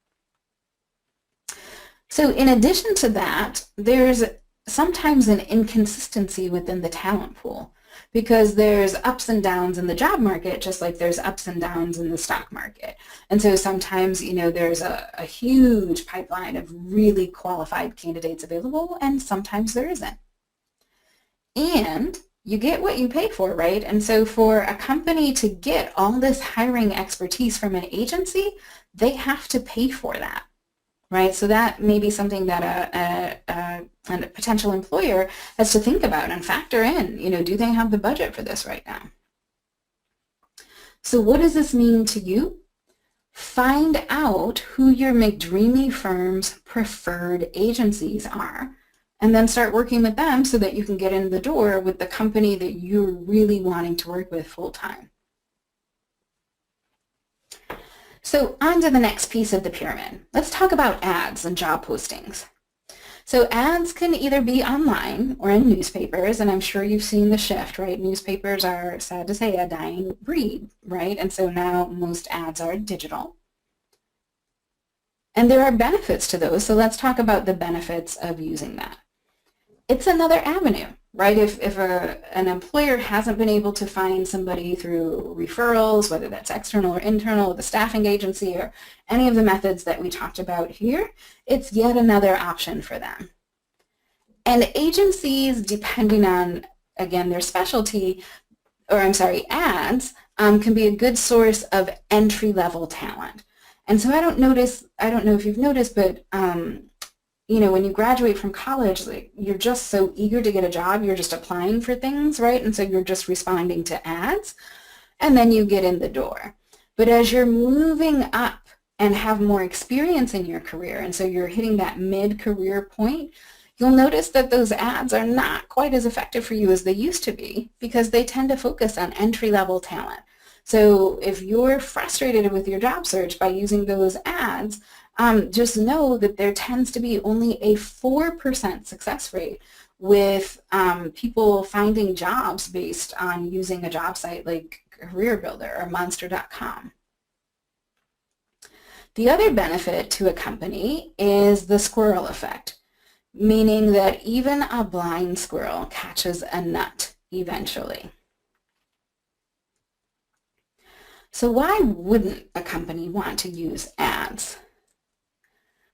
So in addition to that, there's sometimes an inconsistency within the talent pool, because there's ups and downs in the job market, just like there's ups and downs in the stock market. And so sometimes, you know, there's a huge pipeline of really qualified candidates available, and sometimes there isn't. And you get what you pay for, right? And so for a company to get all this hiring expertise from an agency, they have to pay for that, right? So that may be something that a potential employer has to think about and factor in. You know, do they have the budget for this right now? So what does this mean to you? Find out who your McDreamy firm's preferred agencies are, and then start working with them so that you can get in the door with the company that you're really wanting to work with full time. So on to the next piece of the pyramid. Let's talk about ads and job postings. So ads can either be online or in newspapers, and I'm sure you've seen the shift, right? Newspapers are, sad to say, a dying breed, right? And so now most ads are digital. And there are benefits to those, so let's talk about the benefits of using that. It's another avenue, right? If an employer hasn't been able to find somebody through referrals, whether that's external or internal, with a staffing agency or any of the methods that we talked about here, it's yet another option for them. And agencies, depending on, again, their specialty, or ads, can be a good source of entry-level talent. And so I don't know if you've noticed, but when you graduate from college, like, you're just so eager to get a job, you're just applying for things, right? And so you're just responding to ads, and then you get in the door. But as you're moving up and have more experience in your career, and so you're hitting that mid-career point, you'll notice that those ads are not quite as effective for you as they used to be, because they tend to focus on entry-level talent. So if you're frustrated with your job search by using those ads, just know that there tends to be only a 4% success rate with people finding jobs based on using a job site like Career Builder or Monster.com. The other benefit to a company is the squirrel effect, meaning that even a blind squirrel catches a nut eventually. So why wouldn't a company want to use ads?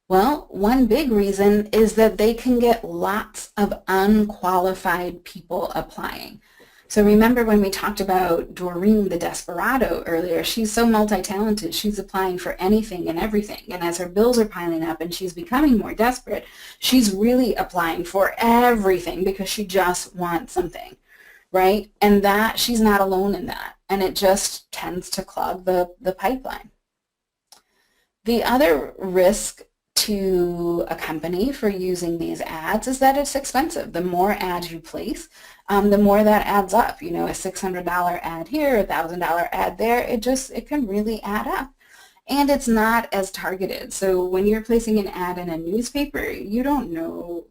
Well, one big reason is that they can get lots of unqualified people applying. So remember when we talked about Doreen the Desperado earlier, she's so multi-talented, she's applying for anything and everything. And as her bills are piling up and she's becoming more desperate, she's really applying for everything because she just wants something, right? And that she's not alone in that. And it just tends to clog the pipeline. The other risk to a company for using these ads is that it's expensive. The more ads you place, the more that adds up. A $600 ad here, a $1,000 ad there, it can really add up. And it's not as targeted. So when you're placing an ad in a newspaper, you don't know,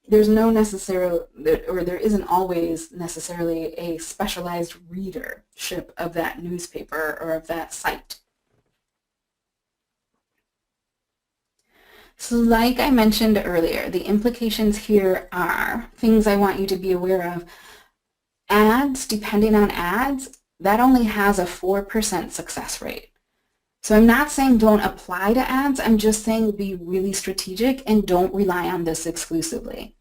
there's no necessary, or there isn't always necessarily a specialized readership of that newspaper or of that site. So like I mentioned earlier, the implications here are things I want you to be aware of. Ads, depending on ads, that only has a 4% success rate. So I'm not saying don't apply to ads, I'm just saying be really strategic and don't rely on this exclusively.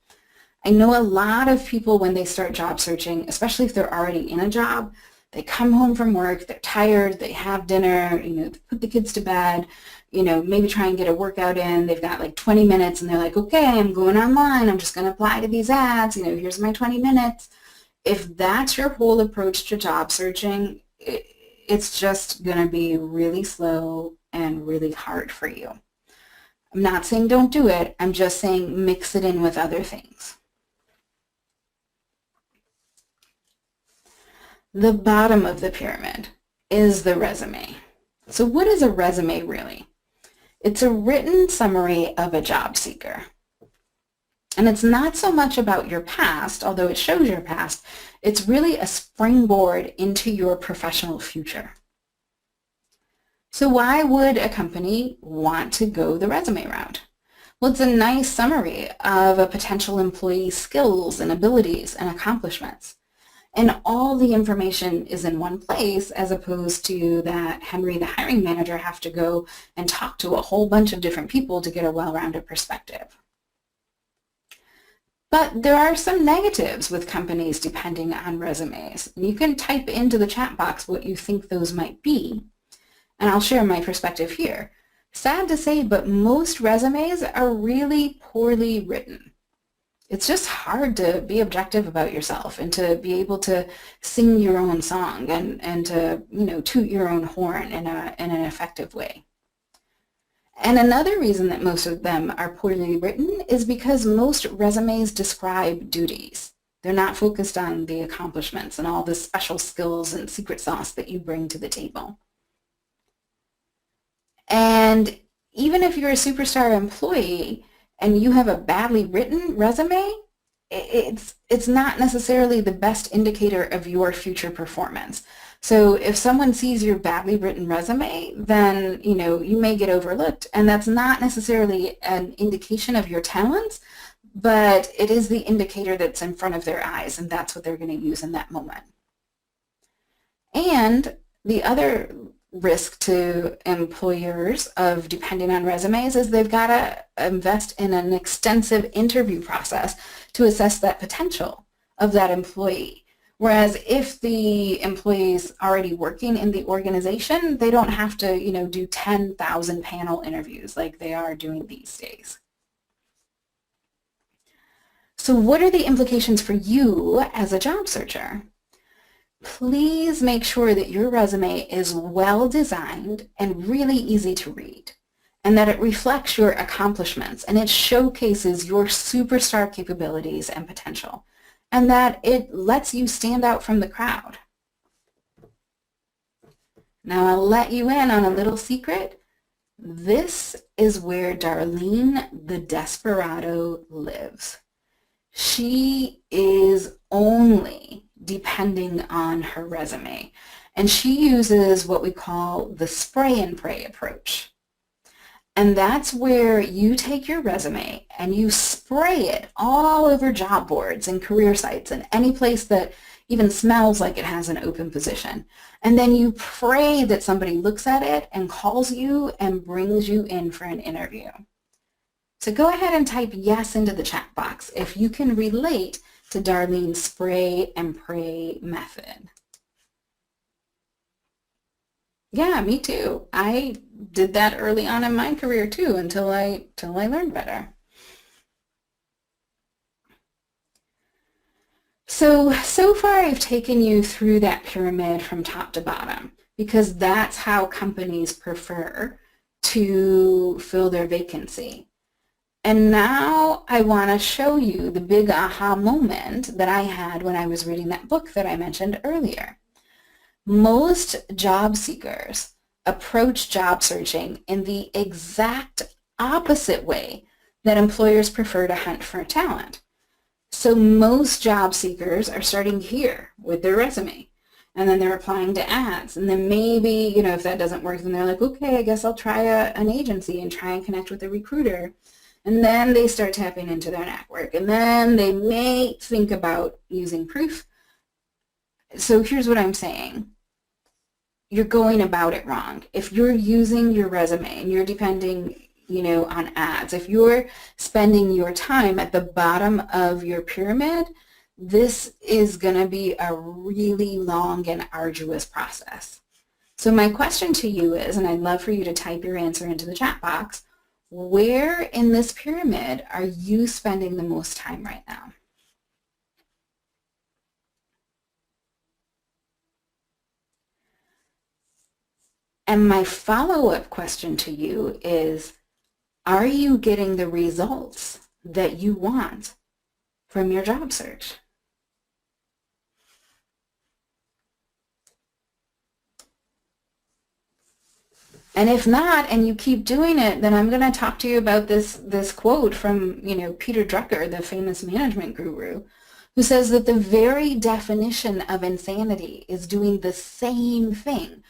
I know a lot of people when they start job searching, especially if they're already in a job, they come home from work, they're tired, they have dinner, they put the kids to bed, maybe try and get a workout in. They've got like 20 minutes and they're like, okay, I'm going online. I'm just going to apply to these ads. Here's my 20 minutes. If that's your whole approach to job searching, it's just going to be really slow and really hard for you. I'm not saying don't do it. I'm just saying mix it in with other things. The bottom of the pyramid is the resume. So what is a resume really? It's a written summary of a job seeker. And it's not so much about your past, although it shows your past. It's really a springboard into your professional future. So why would a company want to go the resume route? Well, it's a nice summary of a potential employee's skills and abilities and accomplishments. And all the information is in one place, as opposed to that Henry, the hiring manager, have to go and talk to a whole bunch of different people to get a well-rounded perspective. But there are some negatives with companies depending on resumes. You can type into the chat box what you think those might be, and I'll share my perspective here. Sad to say, but most resumes are really poorly written. It's just hard to be objective about yourself and to be able to sing your own song and to, toot your own horn in an effective way. And another reason that most of them are poorly written is because most resumes describe duties. They're not focused on the accomplishments and all the special skills and secret sauce that you bring to the table. And even if you're a superstar employee, and you have a badly written resume, it's not necessarily the best indicator of your future performance. So if someone sees your badly written resume, then you may get overlooked, and that's not necessarily an indication of your talents, but it is the indicator that's in front of their eyes, and that's what they're going to use in that moment. And the other risk to employers of depending on resumes is they've got to invest in an extensive interview process to assess that potential of that employee. Whereas if the employee is already working in the organization, they don't have to, do 10,000 panel interviews like they are doing these days. So what are the implications for you as a job searcher? Please make sure that your resume is well designed and really easy to read, and that it reflects your accomplishments and it showcases your superstar capabilities and potential, and that it lets you stand out from the crowd. Now I'll let you in on a little secret. This is where Darlene the Desperado lives. She is only depending on her resume, and she uses what we call the spray and pray approach. And that's where you take your resume and you spray it all over job boards and career sites and any place that even smells like it has an open position. And then you pray that somebody looks at it and calls you and brings you in for an interview. So go ahead and type yes into the chat box if you can relate to Darlene's spray and pray method. Yeah, me too. I did that early on in my career too until I learned better. So far I've taken you through that pyramid from top to bottom because that's how companies prefer to fill their vacancy. And now I want to show you the big aha moment that I had when I was reading that book that I mentioned earlier. Most job seekers approach job searching in the exact opposite way that employers prefer to hunt for talent. So most job seekers are starting here with their resume, and then they're applying to ads, and then maybe, if that doesn't work, then they're like, okay, I guess I'll try an agency and try and connect with a recruiter. And then they start tapping into their network, and then they may think about using proof. So here's what I'm saying. You're going about it wrong. If you're using your resume and you're depending, on ads, if you're spending your time at the bottom of your pyramid, this is going to be a really long and arduous process. So my question to you is, and I'd love for you to type your answer into the chat box, where in this pyramid are you spending the most time right now? And my follow-up question to you is, are you getting the results that you want from your job search? And if not, and you keep doing it, then I'm going to talk to you about this quote from, Peter Drucker, the famous management guru, who says that the very definition of insanity is doing the same thing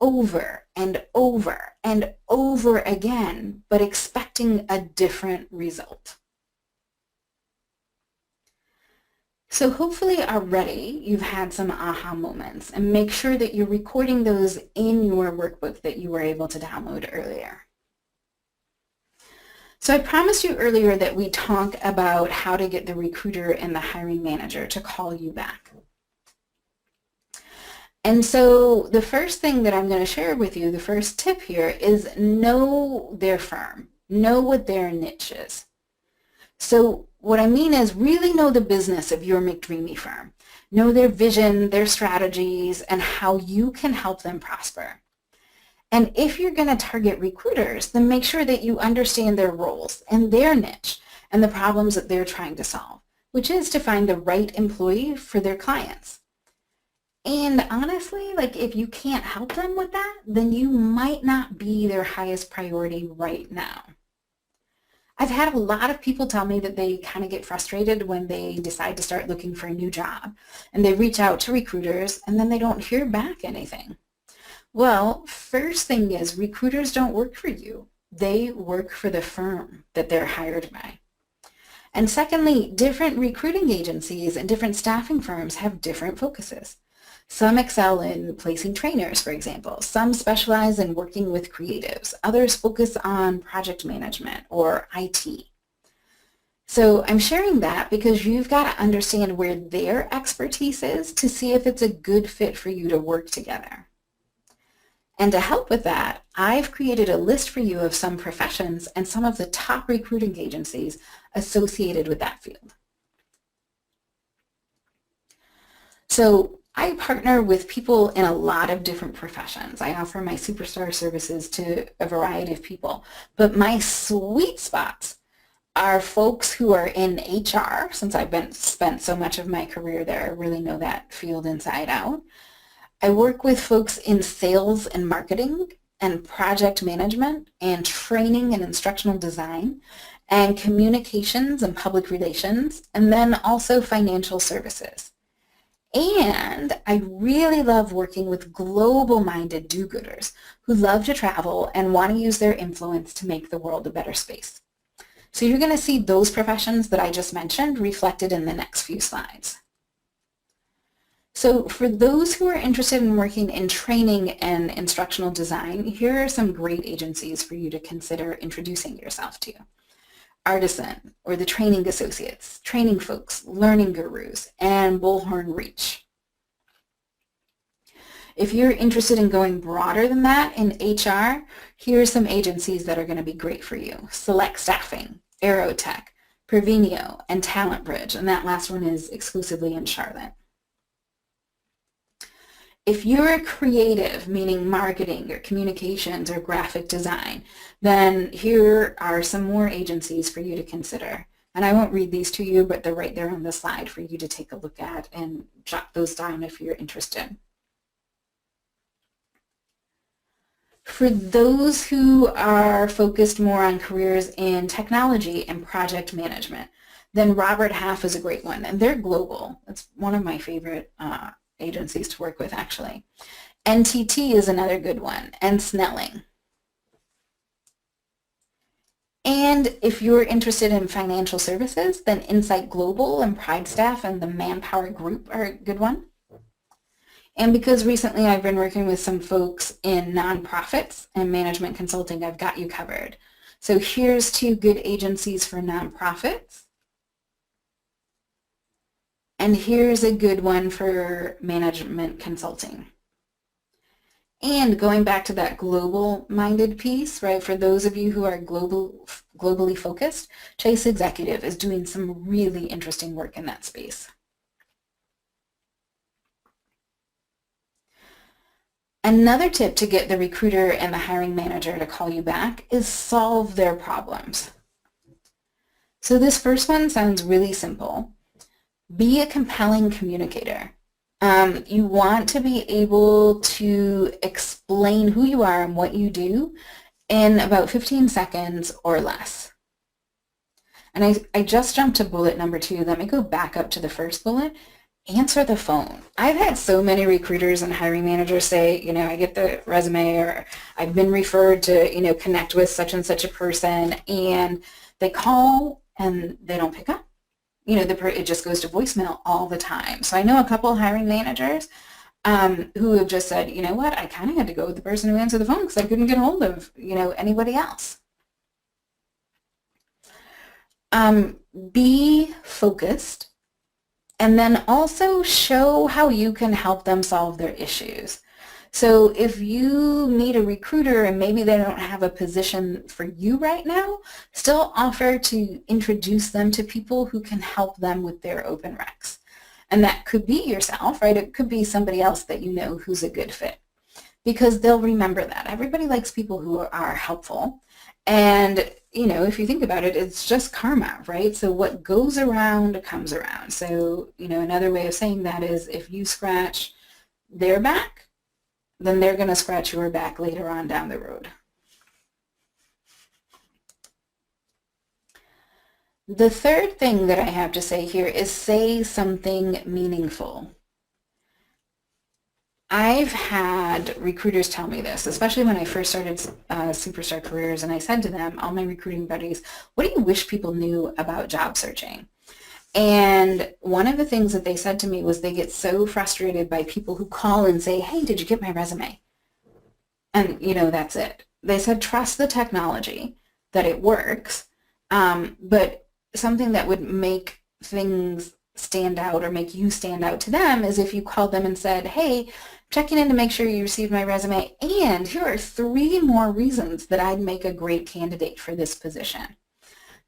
over and over and over again, but expecting a different result. So hopefully already you've had some aha moments, and make sure that you're recording those in your workbook that you were able to download earlier. So I promised you earlier that we talk about how to get the recruiter and the hiring manager to call you back. And so the first thing that I'm going to share with you, the first tip here, is know their firm. Know what their niche is. So what I mean is really know the business of your McDreamy firm. Know their vision, their strategies, and how you can help them prosper. And if you're going to target recruiters, then make sure that you understand their roles and their niche and the problems that they're trying to solve, which is to find the right employee for their clients. And honestly, if you can't help them with that, then you might not be their highest priority right now. I've had a lot of people tell me that they kind of get frustrated when they decide to start looking for a new job, and they reach out to recruiters and then they don't hear back anything. Well, first thing is, recruiters don't work for you. They work for the firm that they're hired by. And secondly, different recruiting agencies and different staffing firms have different focuses. Some excel in placing trainers, for example. Some specialize in working with creatives. Others focus on project management or IT. So I'm sharing that because you've got to understand where their expertise is to see if it's a good fit for you to work together. And to help with that, I've created a list for you of some professions and some of the top recruiting agencies associated with that field. So I partner with people in a lot of different professions. I offer my superstar services to a variety of people, but my sweet spots are folks who are in HR, since I've spent so much of my career there. I really know that field inside out. I work with folks in sales and marketing and project management and training and instructional design and communications and public relations, and then also financial services. And I really love working with global-minded do-gooders who love to travel and want to use their influence to make the world a better space. So you're going to see those professions that I just mentioned reflected in the next few slides. So for those who are interested in working in training and instructional design, here are some great agencies for you to consider introducing yourself to. Artisan, or the Training Associates, Training Folks, Learning Gurus, and Bullhorn Reach. If you're interested in going broader than that in HR, here are some agencies that are going to be great for you. Select Staffing, Aerotech, Prevenio, and Talent Bridge, and that last one is exclusively in Charlotte. If you're a creative, meaning marketing or communications or graphic design, then here are some more agencies for you to consider. And I won't read these to you, but they're right there on the slide for you to take a look at and jot those down if you're interested. For those who are focused more on careers in technology and project management, then Robert Half is a great one, and they're global. It's one of my favorite agencies to work with, actually. NTT is another good one, and Snelling. And if you're interested in financial services, then Insight Global and Pride Staff and the Manpower Group are a good one. And because recently I've been working with some folks in nonprofits and management consulting, I've got you covered. So here's two good agencies for nonprofits. And here's a good one for management consulting. And going back to that global-minded piece, right, for those of you who are globally focused, Chase Executive is doing some really interesting work in that space. Another tip to get the recruiter and the hiring manager to call you back is solve their problems. So this first one sounds really simple. Be a compelling communicator. You want to be able to explain who you are and what you do in about 15 seconds or less. And I just jumped to bullet number 2. Let me go back up to the first bullet. Answer the phone. I've had so many recruiters and hiring managers say, you know, I get the resume, or I've been referred to, you know, connect with such and such a person, and they call and they don't pick up. You know, it just goes to voicemail all the time. So I know a couple of hiring managers who have just said, you know what, I kind of had to go with the person who answered the phone because I couldn't get hold of, you know, anybody else. Be focused, and then also show how you can help them solve their issues. So if you meet a recruiter and maybe they don't have a position for you right now, still offer to introduce them to people who can help them with their open recs. And that could be yourself, right? It could be somebody else that you know who's a good fit, because they'll remember that. Everybody likes people who are helpful. And, you know, if you think about it, it's just karma, right? So what goes around comes around. So, you know, another way of saying that is if you scratch their back, then they're going to scratch your back later on down the road. The third thing that I have to say here is say something meaningful. I've had recruiters tell me this, especially when I first started Superstar Careers, and I said to them, all my recruiting buddies, what do you wish people knew about job searching? And one of the things that they said to me was they get so frustrated by people who call and say, hey, did you get my resume? And, you know, that's it. They said trust the technology, that it works, but something that would make things stand out or make you stand out to them is if you called them and said, hey, checking in to make sure you received my resume, and here are 3 more reasons that I'd make a great candidate for this position.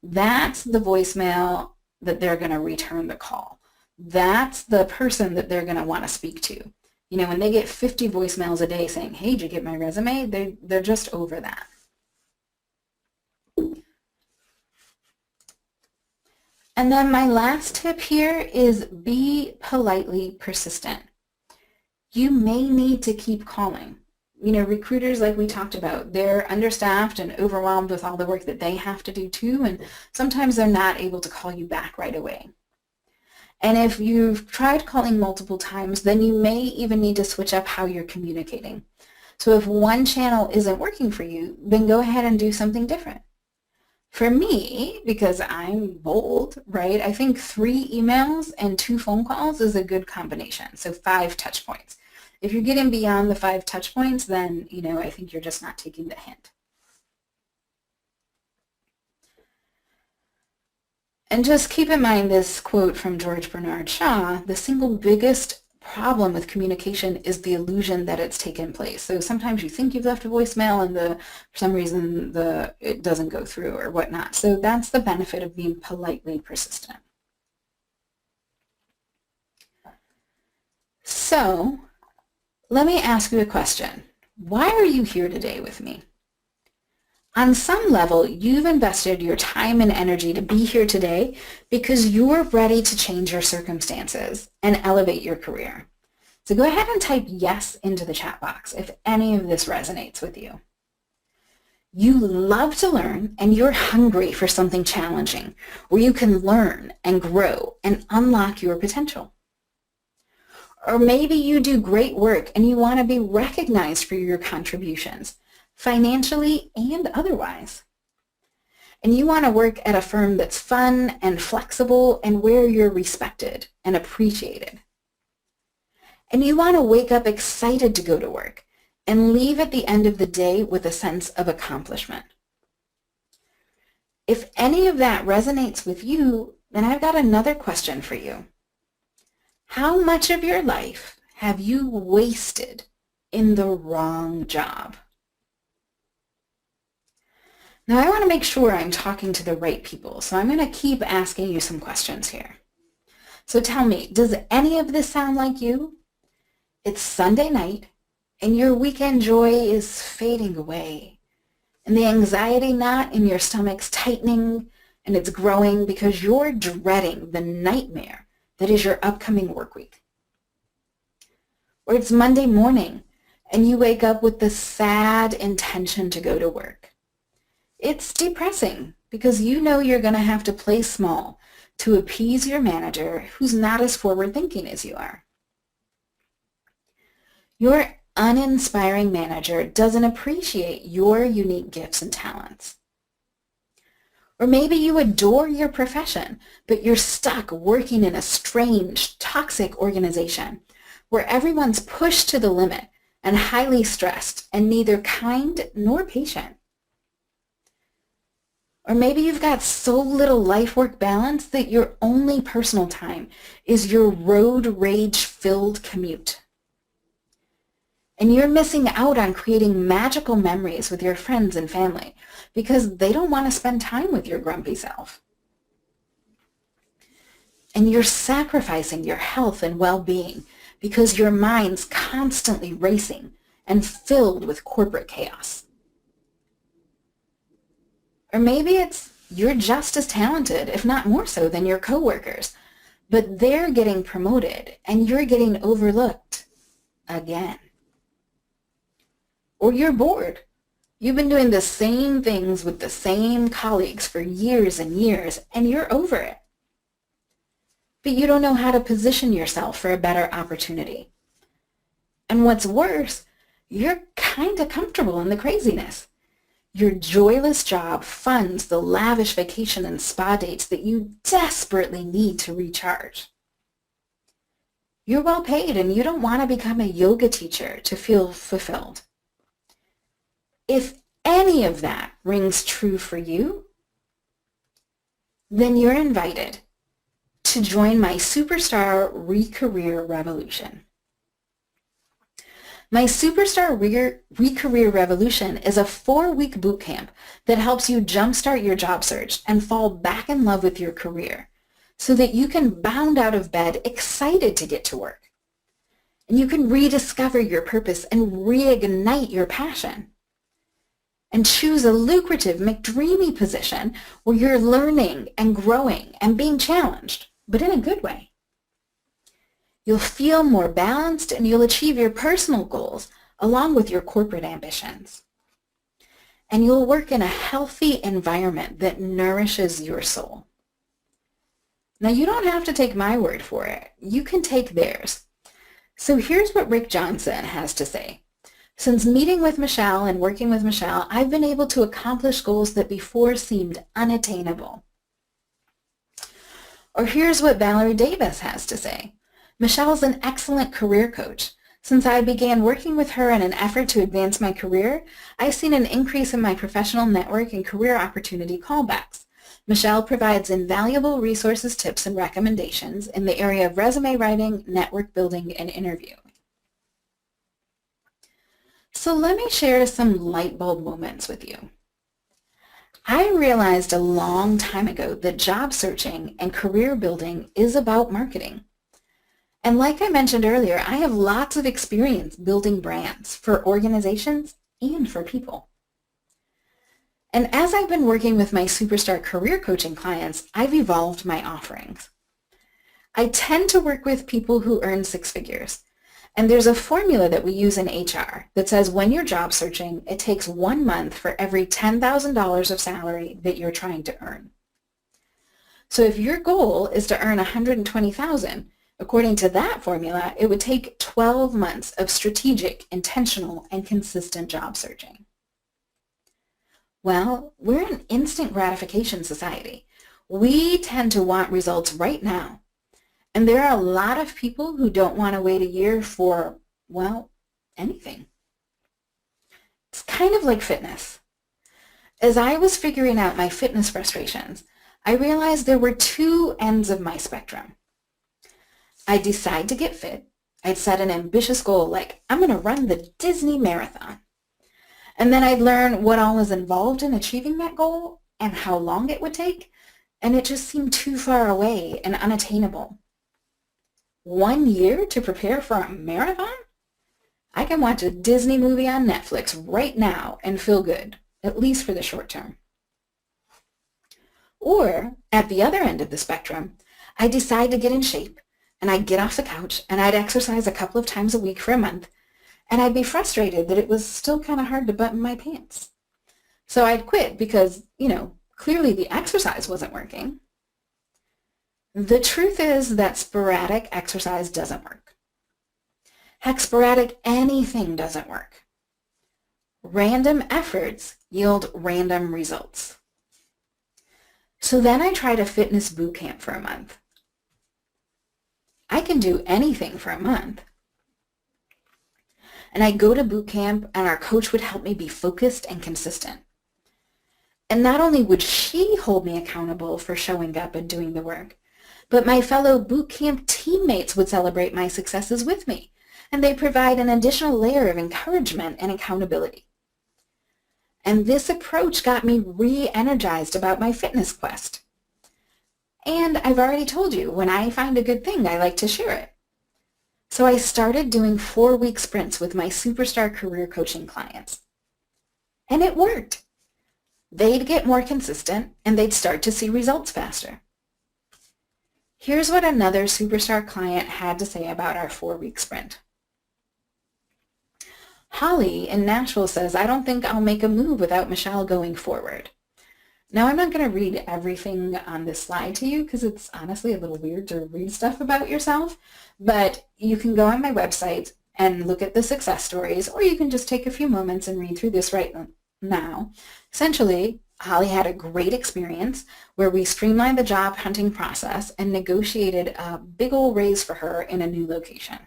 That's the voicemail that they're going to return the call. that's the person that they're going to want to speak to. You know, when they get 50 voicemails a day saying, hey, did you get my resume? They're just over that. And then my last tip here is be politely persistent. You may need to keep calling. You know, recruiters, like we talked about, they're understaffed and overwhelmed with all the work that they have to do too, and sometimes they're not able to call you back right away. And if you've tried calling multiple times, then you may even need to switch up how you're communicating. So if one channel isn't working for you, then go ahead and do something different. For me, because I'm bold, right, I think 3 emails and 2 phone calls is a good combination, so 5 touch points. If you're getting beyond the 5 touch points, then, you know, I think you're just not taking the hint. And just keep in mind this quote from George Bernard Shaw, the single biggest problem with communication is the illusion that it's taken place. So sometimes you think you've left a voicemail and for some reason it doesn't go through or whatnot. So that's the benefit of being politely persistent. So let me ask you a question. Why are you here today with me? On some level, you've invested your time and energy to be here today because you're ready to change your circumstances and elevate your career. So go ahead and type yes into the chat box if any of this resonates with you. You love to learn and you're hungry for something challenging where you can learn and grow and unlock your potential. Or maybe you do great work and you want to be recognized for your contributions, financially and otherwise. And you want to work at a firm that's fun and flexible and where you're respected and appreciated. And you want to wake up excited to go to work and leave at the end of the day with a sense of accomplishment. If any of that resonates with you, then I've got another question for you. How much of your life have you wasted in the wrong job? Now, I want to make sure I'm talking to the right people, so I'm going to keep asking you some questions here. So tell me, does any of this sound like you? It's Sunday night, and your weekend joy is fading away, and the anxiety knot in your stomach's tightening, and it's growing because you're dreading the nightmare that is your upcoming work week. Or it's Monday morning, and you wake up with the sad intention to go to work. It's depressing because you know you're going to have to play small to appease your manager who's not as forward-thinking as you are. Your uninspiring manager doesn't appreciate your unique gifts and talents. Or maybe you adore your profession, but you're stuck working in a strange, toxic organization where everyone's pushed to the limit and highly stressed and neither kind nor patient. Or maybe you've got so little life-work balance that your only personal time is your road rage-filled commute. And you're missing out on creating magical memories with your friends and family because they don't want to spend time with your grumpy self. And you're sacrificing your health and well-being because your mind's constantly racing and filled with corporate chaos. Or maybe it's you're just as talented, if not more so, than your coworkers, but they're getting promoted and you're getting overlooked again. Or you're bored. You've been doing the same things with the same colleagues for years and years, and you're over it. But you don't know how to position yourself for a better opportunity. And what's worse, you're kind of comfortable in the craziness. Your joyless job funds the lavish vacation and spa dates that you desperately need to recharge. You're well paid and you don't want to become a yoga teacher to feel fulfilled. If any of that rings true for you, then you're invited to join my Superstar Re-Career Revolution. My Superstar Re-Career Revolution is a 4-week boot camp that helps you jumpstart your job search and fall back in love with your career so that you can bound out of bed excited to get to work. And you can rediscover your purpose and reignite your passion. And choose a lucrative McDreamy position where you're learning and growing and being challenged, but in a good way. You'll feel more balanced and you'll achieve your personal goals along with your corporate ambitions. And you'll work in a healthy environment that nourishes your soul. Now, you don't have to take my word for it. You can take theirs. So here's what Rick Johnson has to say. Since meeting with Michelle and working with Michelle, I've been able to accomplish goals that before seemed unattainable. Or here's what Valerie Davis has to say. Michelle's an excellent career coach. Since I began working with her in an effort to advance my career, I've seen an increase in my professional network and career opportunity callbacks. Michelle provides invaluable resources, tips, and recommendations in the area of resume writing, network building, and interviewing. So let me share some light bulb moments with you. I realized a long time ago that job searching and career building is about marketing. And like I mentioned earlier, I have lots of experience building brands for organizations and for people. And as I've been working with my superstar career coaching clients, I've evolved my offerings. I tend to work with people who earn six figures. And there's a formula that we use in HR that says when you're job searching, it takes 1 month for every $10,000 of salary that you're trying to earn. So if your goal is to earn $120,000, according to that formula, it would take 12 months of strategic, intentional, and consistent job searching. Well, we're an instant gratification society. We tend to want results right now. And there are a lot of people who don't want to wait a year for, well, anything. It's kind of like fitness. As I was figuring out my fitness frustrations, I realized there were two ends of my spectrum. I'd decide to get fit. I'd set an ambitious goal like, I'm going to run the Disney Marathon. And then I'd learn what all is involved in achieving that goal and how long it would take, and it just seemed too far away and unattainable. 1 year to prepare for a marathon? I can watch a Disney movie on Netflix right now and feel good, at least for the short term. Or, at the other end of the spectrum, I'd decide to get in shape, and I'd get off the couch, and I'd exercise a couple of times a week for a month, and I'd be frustrated that it was still kind of hard to button my pants. So I'd quit because, clearly the exercise wasn't working. The truth is that sporadic exercise doesn't work. Heck, sporadic anything doesn't work. Random efforts yield random results. So then I tried a fitness boot camp for a month. I can do anything for a month. And I'd go to boot camp and our coach would help me be focused and consistent. And not only would she hold me accountable for showing up and doing the work, but my fellow boot camp teammates would celebrate my successes with me, and they provide an additional layer of encouragement and accountability. And this approach got me re-energized about my fitness quest. And I've already told you, when I find a good thing, I like to share it. So I started doing 4-week sprints with my superstar career coaching clients. And it worked. They'd get more consistent, and they'd start to see results faster. Here's what another superstar client had to say about our 4-week sprint. Holly in Nashville says, I don't think I'll make a move without Michelle going forward. Now, I'm not going to read everything on this slide to you because it's honestly a little weird to read stuff about yourself, but you can go on my website and look at the success stories, or you can just take a few moments and read through this right now. Essentially, Holly had a great experience where we streamlined the job hunting process and negotiated a big old raise for her in a new location.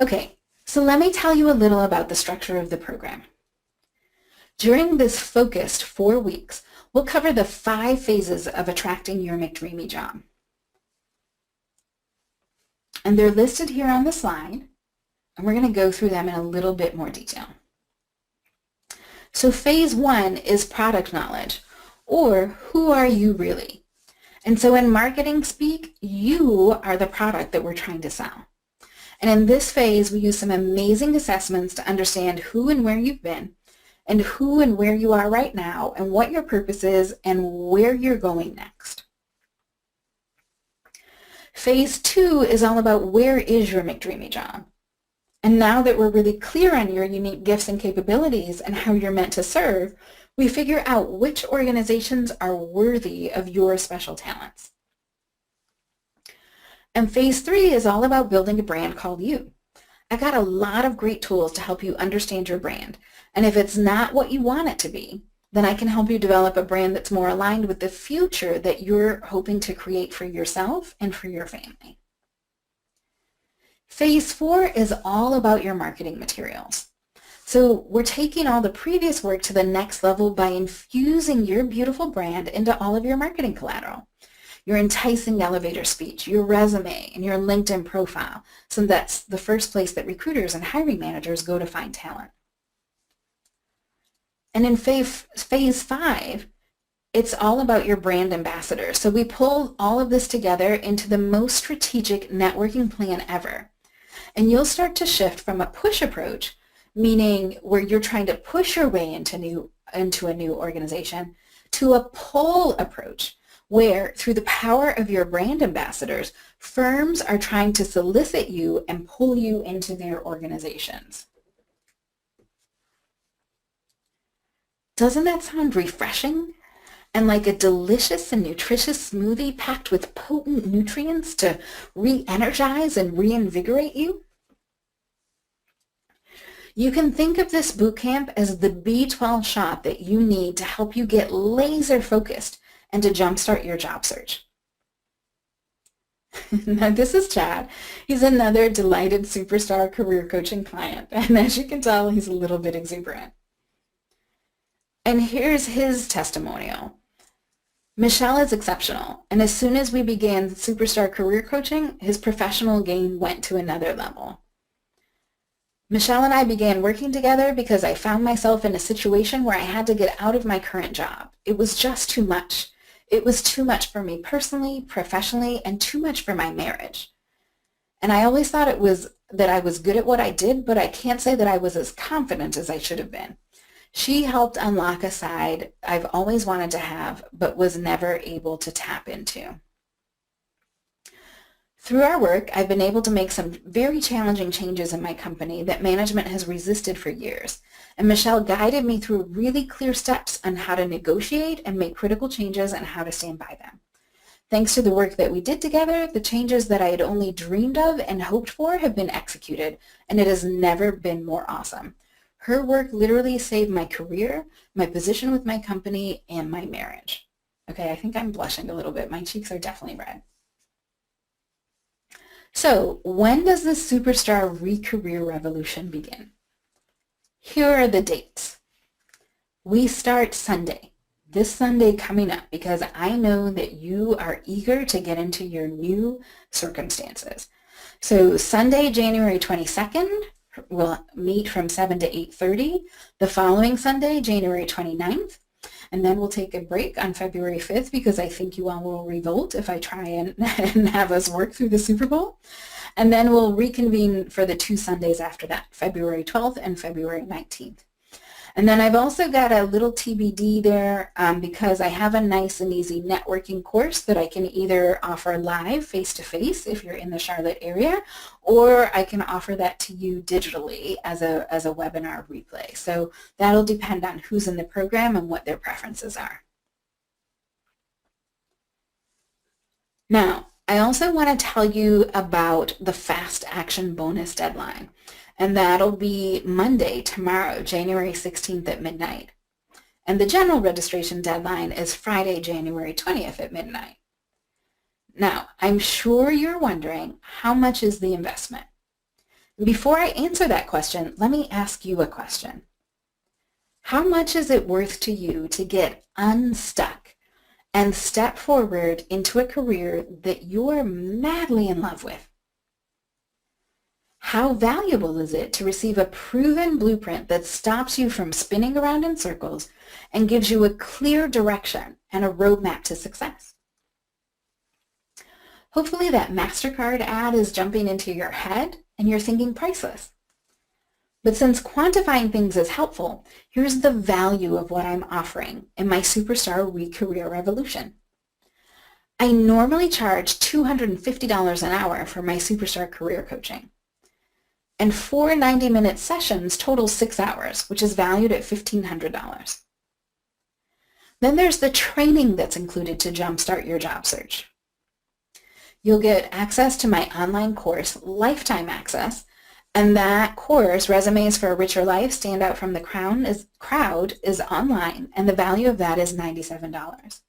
Okay, so let me tell you a little about the structure of the program. During this focused 4 weeks, we'll cover the 5 phases of attracting your McDreamy job. And they're listed here on the slide, and we're going to go through them in a little bit more detail. So phase 1 is product knowledge, Or who are you really? And so in marketing speak, you are the product that we're trying to sell. And in this phase, we use some amazing assessments to understand who and where you've been, and who and where you are right now, and what your purpose is, and where you're going next. Phase 2 is all about where is your McDreamy job? And now that we're really clear on your unique gifts and capabilities and how you're meant to serve, we figure out which organizations are worthy of your special talents. And phase 3 is all about building a brand called you. I got a lot of great tools to help you understand your brand. And if it's not what you want it to be, then I can help you develop a brand that's more aligned with the future that you're hoping to create for yourself and for your family. Phase 4 is all about your marketing materials. So we're taking all the previous work to the next level by infusing your beautiful brand into all of your marketing collateral. Your enticing elevator speech, your resume, and your LinkedIn profile. So that's the first place that recruiters and hiring managers go to find talent. And in phase 5, it's all about your brand ambassador. So we pull all of this together into the most strategic networking plan ever. And you'll start to shift from a push approach, meaning where you're trying to push your way into a new organization, to a pull approach, where through the power of your brand ambassadors, firms are trying to solicit you and pull you into their organizations. Doesn't that sound refreshing? And like a delicious and nutritious smoothie packed with potent nutrients to re-energize and reinvigorate you? You can think of this bootcamp as the B12 shot that you need to help you get laser focused and to jumpstart your job search. Now this is Chad. He's another delighted superstar career coaching client, and as you can tell, he's a little bit exuberant. And here's his testimonial. Michelle is exceptional, and as soon as we began superstar career coaching, his professional game went to another level. Michelle and I began working together because I found myself in a situation where I had to get out of my current job. It was just too much. It was too much for me personally, professionally, and too much for my marriage. And I always thought it was that I was good at what I did, but I can't say that I was as confident as I should have been. She helped unlock a side I've always wanted to have, but was never able to tap into. Through our work, I've been able to make some very challenging changes in my company that management has resisted for years. And Michelle guided me through really clear steps on how to negotiate and make critical changes and how to stand by them. Thanks to the work that we did together, the changes that I had only dreamed of and hoped for have been executed, and it has never been more awesome. Her work literally saved my career, my position with my company, and my marriage. Okay, I think I'm blushing a little bit. My cheeks are definitely red. So, when does the superstar re-career revolution begin? Here are the dates. We start Sunday, this Sunday coming up, because I know that you are eager to get into your new circumstances. So Sunday, January 22nd, we'll meet from 7 to 8:30. The following Sunday, January 29th, and then we'll take a break on February 5th because I think you all will revolt if I try and have us work through the Super Bowl. And then we'll reconvene for the 2 Sundays after that, February 12th and February 19th. And then I've also got a little TBD there because I have a nice and easy networking course that I can either offer live face-to-face if you're in the Charlotte area, or I can offer that to you digitally as a webinar replay. So that'll depend on who's in the program and what their preferences are. Now, I also want to tell you about the Fast Action Bonus deadline. And that'll be Monday, tomorrow, January 16th at midnight. And the general registration deadline is Friday, January 20th at midnight. Now, I'm sure you're wondering, how much is the investment? Before I answer that question, let me ask you a question. How much is it worth to you to get unstuck and step forward into a career that you're madly in love with? How valuable is it to receive a proven blueprint that stops you from spinning around in circles and gives you a clear direction and a roadmap to success? Hopefully that MasterCard ad is jumping into your head and you're thinking priceless. But since quantifying things is helpful, here's the value of what I'm offering in my Superstar Re-Career Revolution. I normally charge $250 an hour for my Superstar Career Coaching. And 4 90-minute sessions total 6 hours, which is valued at $1,500. Then there's the training that's included to jumpstart your job search. You'll get access to my online course, Lifetime Access, and that course, Resumes for a Richer Life, Stand Out from the Crowd, is online, and the value of that is $97.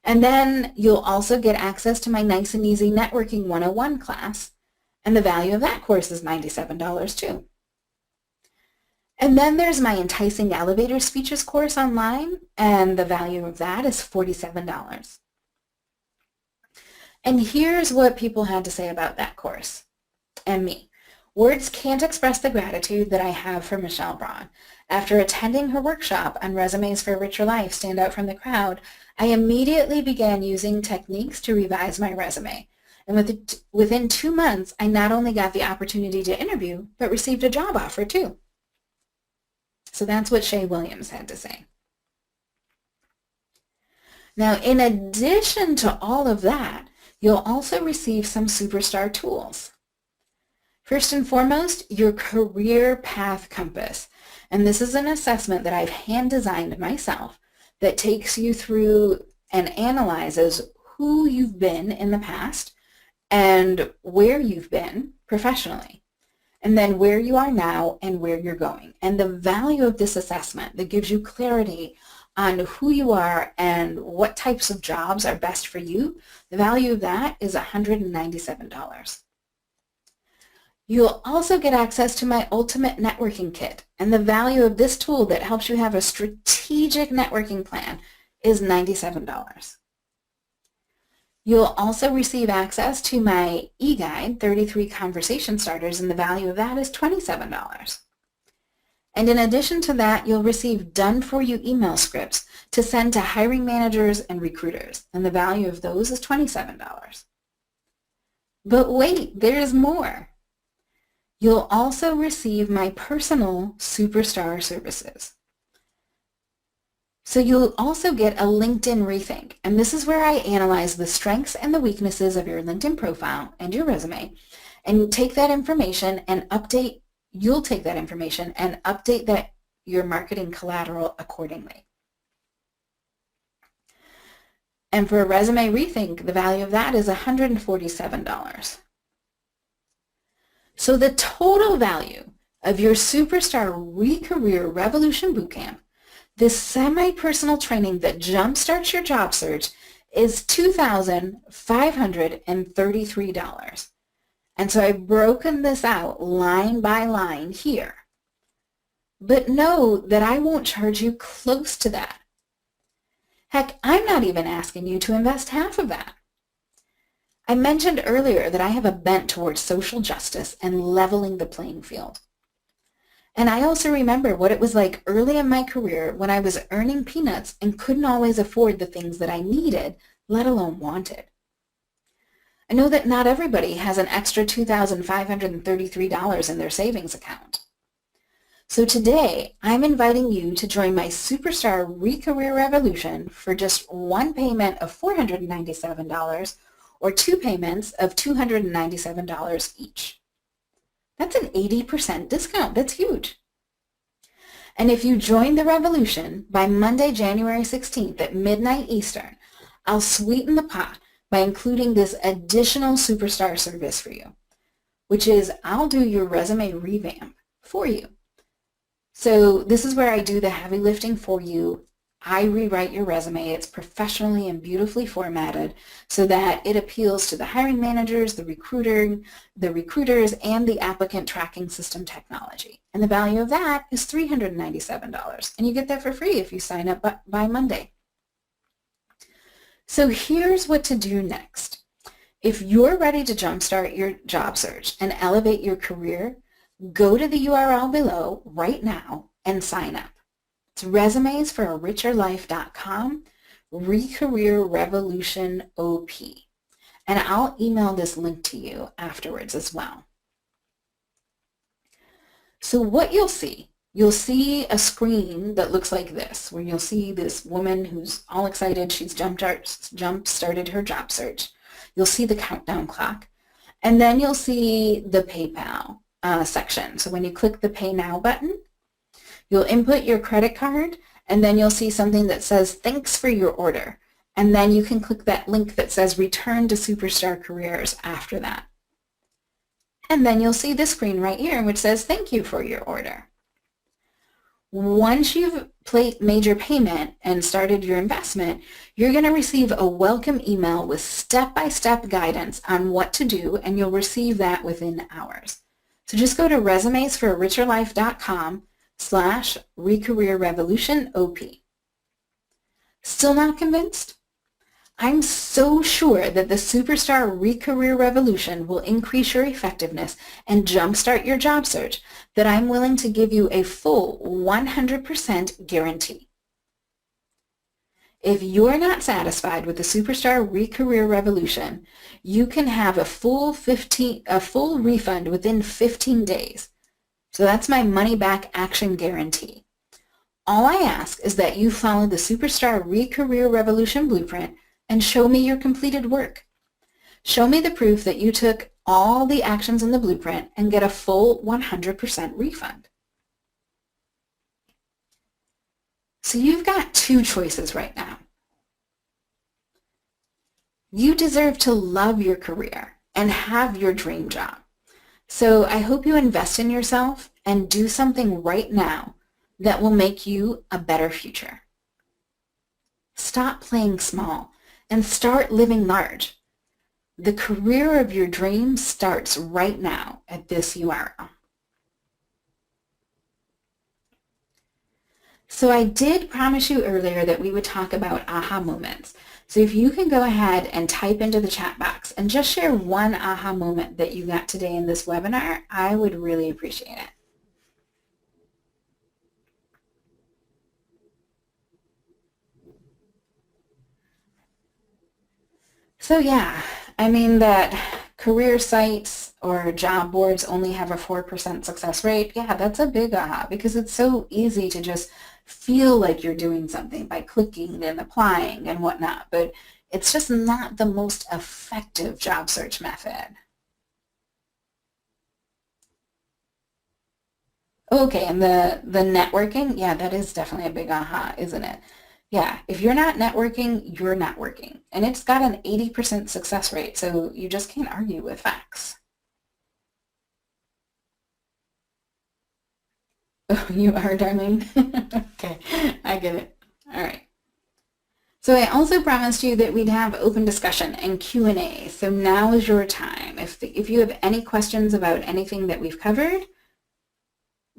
And then you'll also get access to my Nice and Easy Networking 101 class, and the value of that course is $97 too. And then there's my Enticing Elevator Speeches course online, and the value of that is $47. And here's what people had to say about that course and me. Words can't express the gratitude that I have for Michelle Braun. After attending her workshop on Resumes for a Richer Life, Stand Out from the Crowd, I immediately began using techniques to revise my resume. And within 2 months, I not only got the opportunity to interview, but received a job offer too. So that's what Shay Williams had to say. Now, in addition to all of that, you'll also receive some Superstar tools. First and foremost, your Career Path Compass. And this is an assessment that I've hand-designed myself that takes you through and analyzes who you've been in the past and where you've been professionally, and then where you are now and where you're going. And the value of this assessment that gives you clarity on who you are and what types of jobs are best for you, the value of that is $197. You'll also get access to my Ultimate Networking Kit, and the value of this tool that helps you have a strategic networking plan is $97. You'll also receive access to my e-guide, 33 Conversation Starters, and the value of that is $27. And in addition to that, you'll receive done-for-you email scripts to send to hiring managers and recruiters, and the value of those is $27. But wait, there's more. You'll also receive my personal Superstar services. So you'll also get a LinkedIn Rethink, and this is where I analyze the strengths and the weaknesses of your LinkedIn profile and your resume, and take that information and update, you'll take that information and update that your marketing collateral accordingly. And for a Resume Rethink, the value of that is $147. So the total value of your Superstar Re-Career Revolution Bootcamp, this semi-personal training that jumpstarts your job search, is $2,533. And so I've broken this out line by line here. But know that I won't charge you close to that. Heck, I'm not even asking you to invest half of that. I mentioned earlier that I have a bent towards social justice and leveling the playing field. And I also remember what it was like early in my career when I was earning peanuts and couldn't always afford the things that I needed, let alone wanted. I know that not everybody has an extra $2,533 in their savings account. So today, I'm inviting you to join my Superstar Re-Career Revolution for just one payment of $497 or 2 payments of $297 each. That's an 80% discount. That's huge. And if you join the revolution by Monday, January 16th at midnight Eastern, I'll sweeten the pot by including this additional Superstar service for you, which is I'll do your resume revamp for you. So this is where I do the heavy lifting for you. I rewrite your resume. It's professionally and beautifully formatted so that it appeals to the hiring managers, the recruiters, and the applicant tracking system technology. And the value of that is $397. And you get that for free if you sign up by Monday. So here's what to do next. If you're ready to jumpstart your job search and elevate your career, go to the URL below right now and sign up. It's resumesforaricherlife.com, Recareer Revolution OP. And I'll email this link to you afterwards as well. So what you'll see a screen that looks like this, where you'll see this woman who's all excited. She's jump-started her job search. You'll see the countdown clock. And then you'll see the PayPal section. So when you click the Pay Now button, you'll input your credit card, and then you'll see something that says, thanks for your order. And then you can click that link that says Return to Superstar Careers after that. And then you'll see this screen right here which says, thank you for your order. Once you've made your payment and started your investment, you're going to receive a welcome email with step-by-step guidance on what to do, and you'll receive that within hours. So just go to resumesforaricherlife.com/recareerrevolutionOP. Still not convinced? I'm so sure that the Superstar Recareer Revolution will increase your effectiveness and jumpstart your job search that I'm willing to give you a full 100% guarantee. If you're not satisfied with the Superstar Recareer Revolution, you can have a full refund within 15 days. So that's my money-back action guarantee. All I ask is that you follow the Superstar Recareer Revolution blueprint and show me your completed work. Show me the proof that you took all the actions in the blueprint and get a full 100% refund. So you've got two choices right now. You deserve to love your career and have your dream job. So I hope you invest in yourself and do something right now that will make you a better future. Stop playing small and start living large. The career of your dreams starts right now at this URL. So I did promise you earlier that we would talk about aha moments. So if you can go ahead and type into the chat box and just share one aha moment that you got today in this webinar, I would really appreciate it. So yeah, I mean that career sites or job boards only have a 4% success rate. Yeah, that's a big aha because it's so easy to just feel like you're doing something by clicking and applying and whatnot, but it's just not the most effective job search method. Okay, and the networking, yeah, that is definitely a big aha, isn't it? Yeah, if you're not networking, you're not working. And it's got an 80% success rate, so you just can't argue with facts. Oh, you are, darling? Okay, I get it. All right. So I also promised you that we'd have open discussion and Q&A, so now is your time. If you have any questions about anything that we've covered,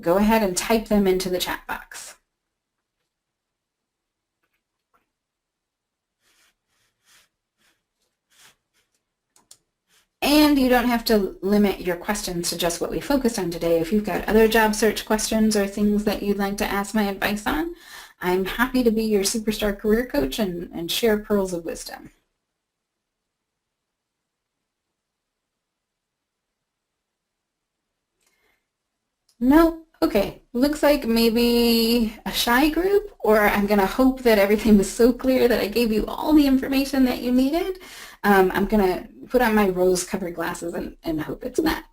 go ahead and type them into the chat box. And you don't have to limit your questions to just what we focused on today. If you've got other job search questions or things that you'd like to ask my advice on, I'm happy to be your superstar career coach and share pearls of wisdom. No? Okay. Looks like maybe a shy group, or I'm going to hope that everything was so clear that I gave you all the information that you needed. I'm going to put on my rose-colored glasses and hope it's that.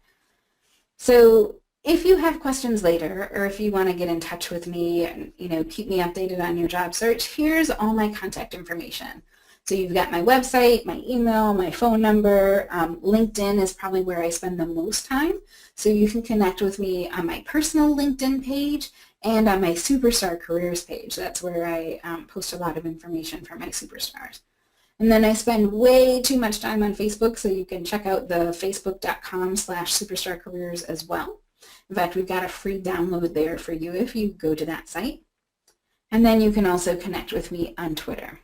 So if you have questions later, or if you want to get in touch with me and keep me updated on your job search, here's all my contact information. So you've got my website, my email, my phone number. LinkedIn is probably where I spend the most time. So you can connect with me on my personal LinkedIn page and on my Superstar Careers page. That's where I post a lot of information for my superstars. And then I spend way too much time on Facebook, so you can check out the facebook.com/superstarcareers as well. In fact, we've got a free download there for you if you go to that site. And then you can also connect with me on Twitter.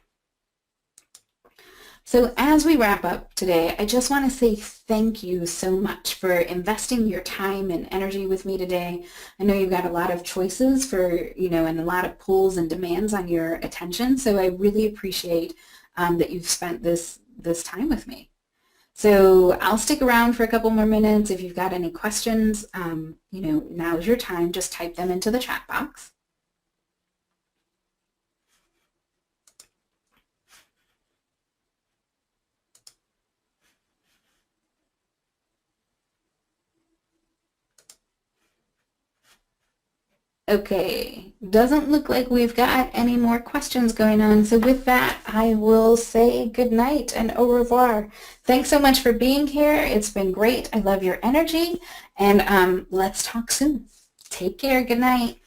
So as we wrap up today, I just want to say thank you so much for investing your time and energy with me today. I know you've got a lot of choices and a lot of pulls and demands on your attention, so I really appreciate that you've spent this time with me. So I'll stick around for a couple more minutes. If you've got any questions, now's your time. Just type them into the chat box. Okay, doesn't look like we've got any more questions going on. So with that, I will say good night and au revoir. Thanks so much for being here. It's been great. I love your energy, and let's talk soon. Take care. Good night.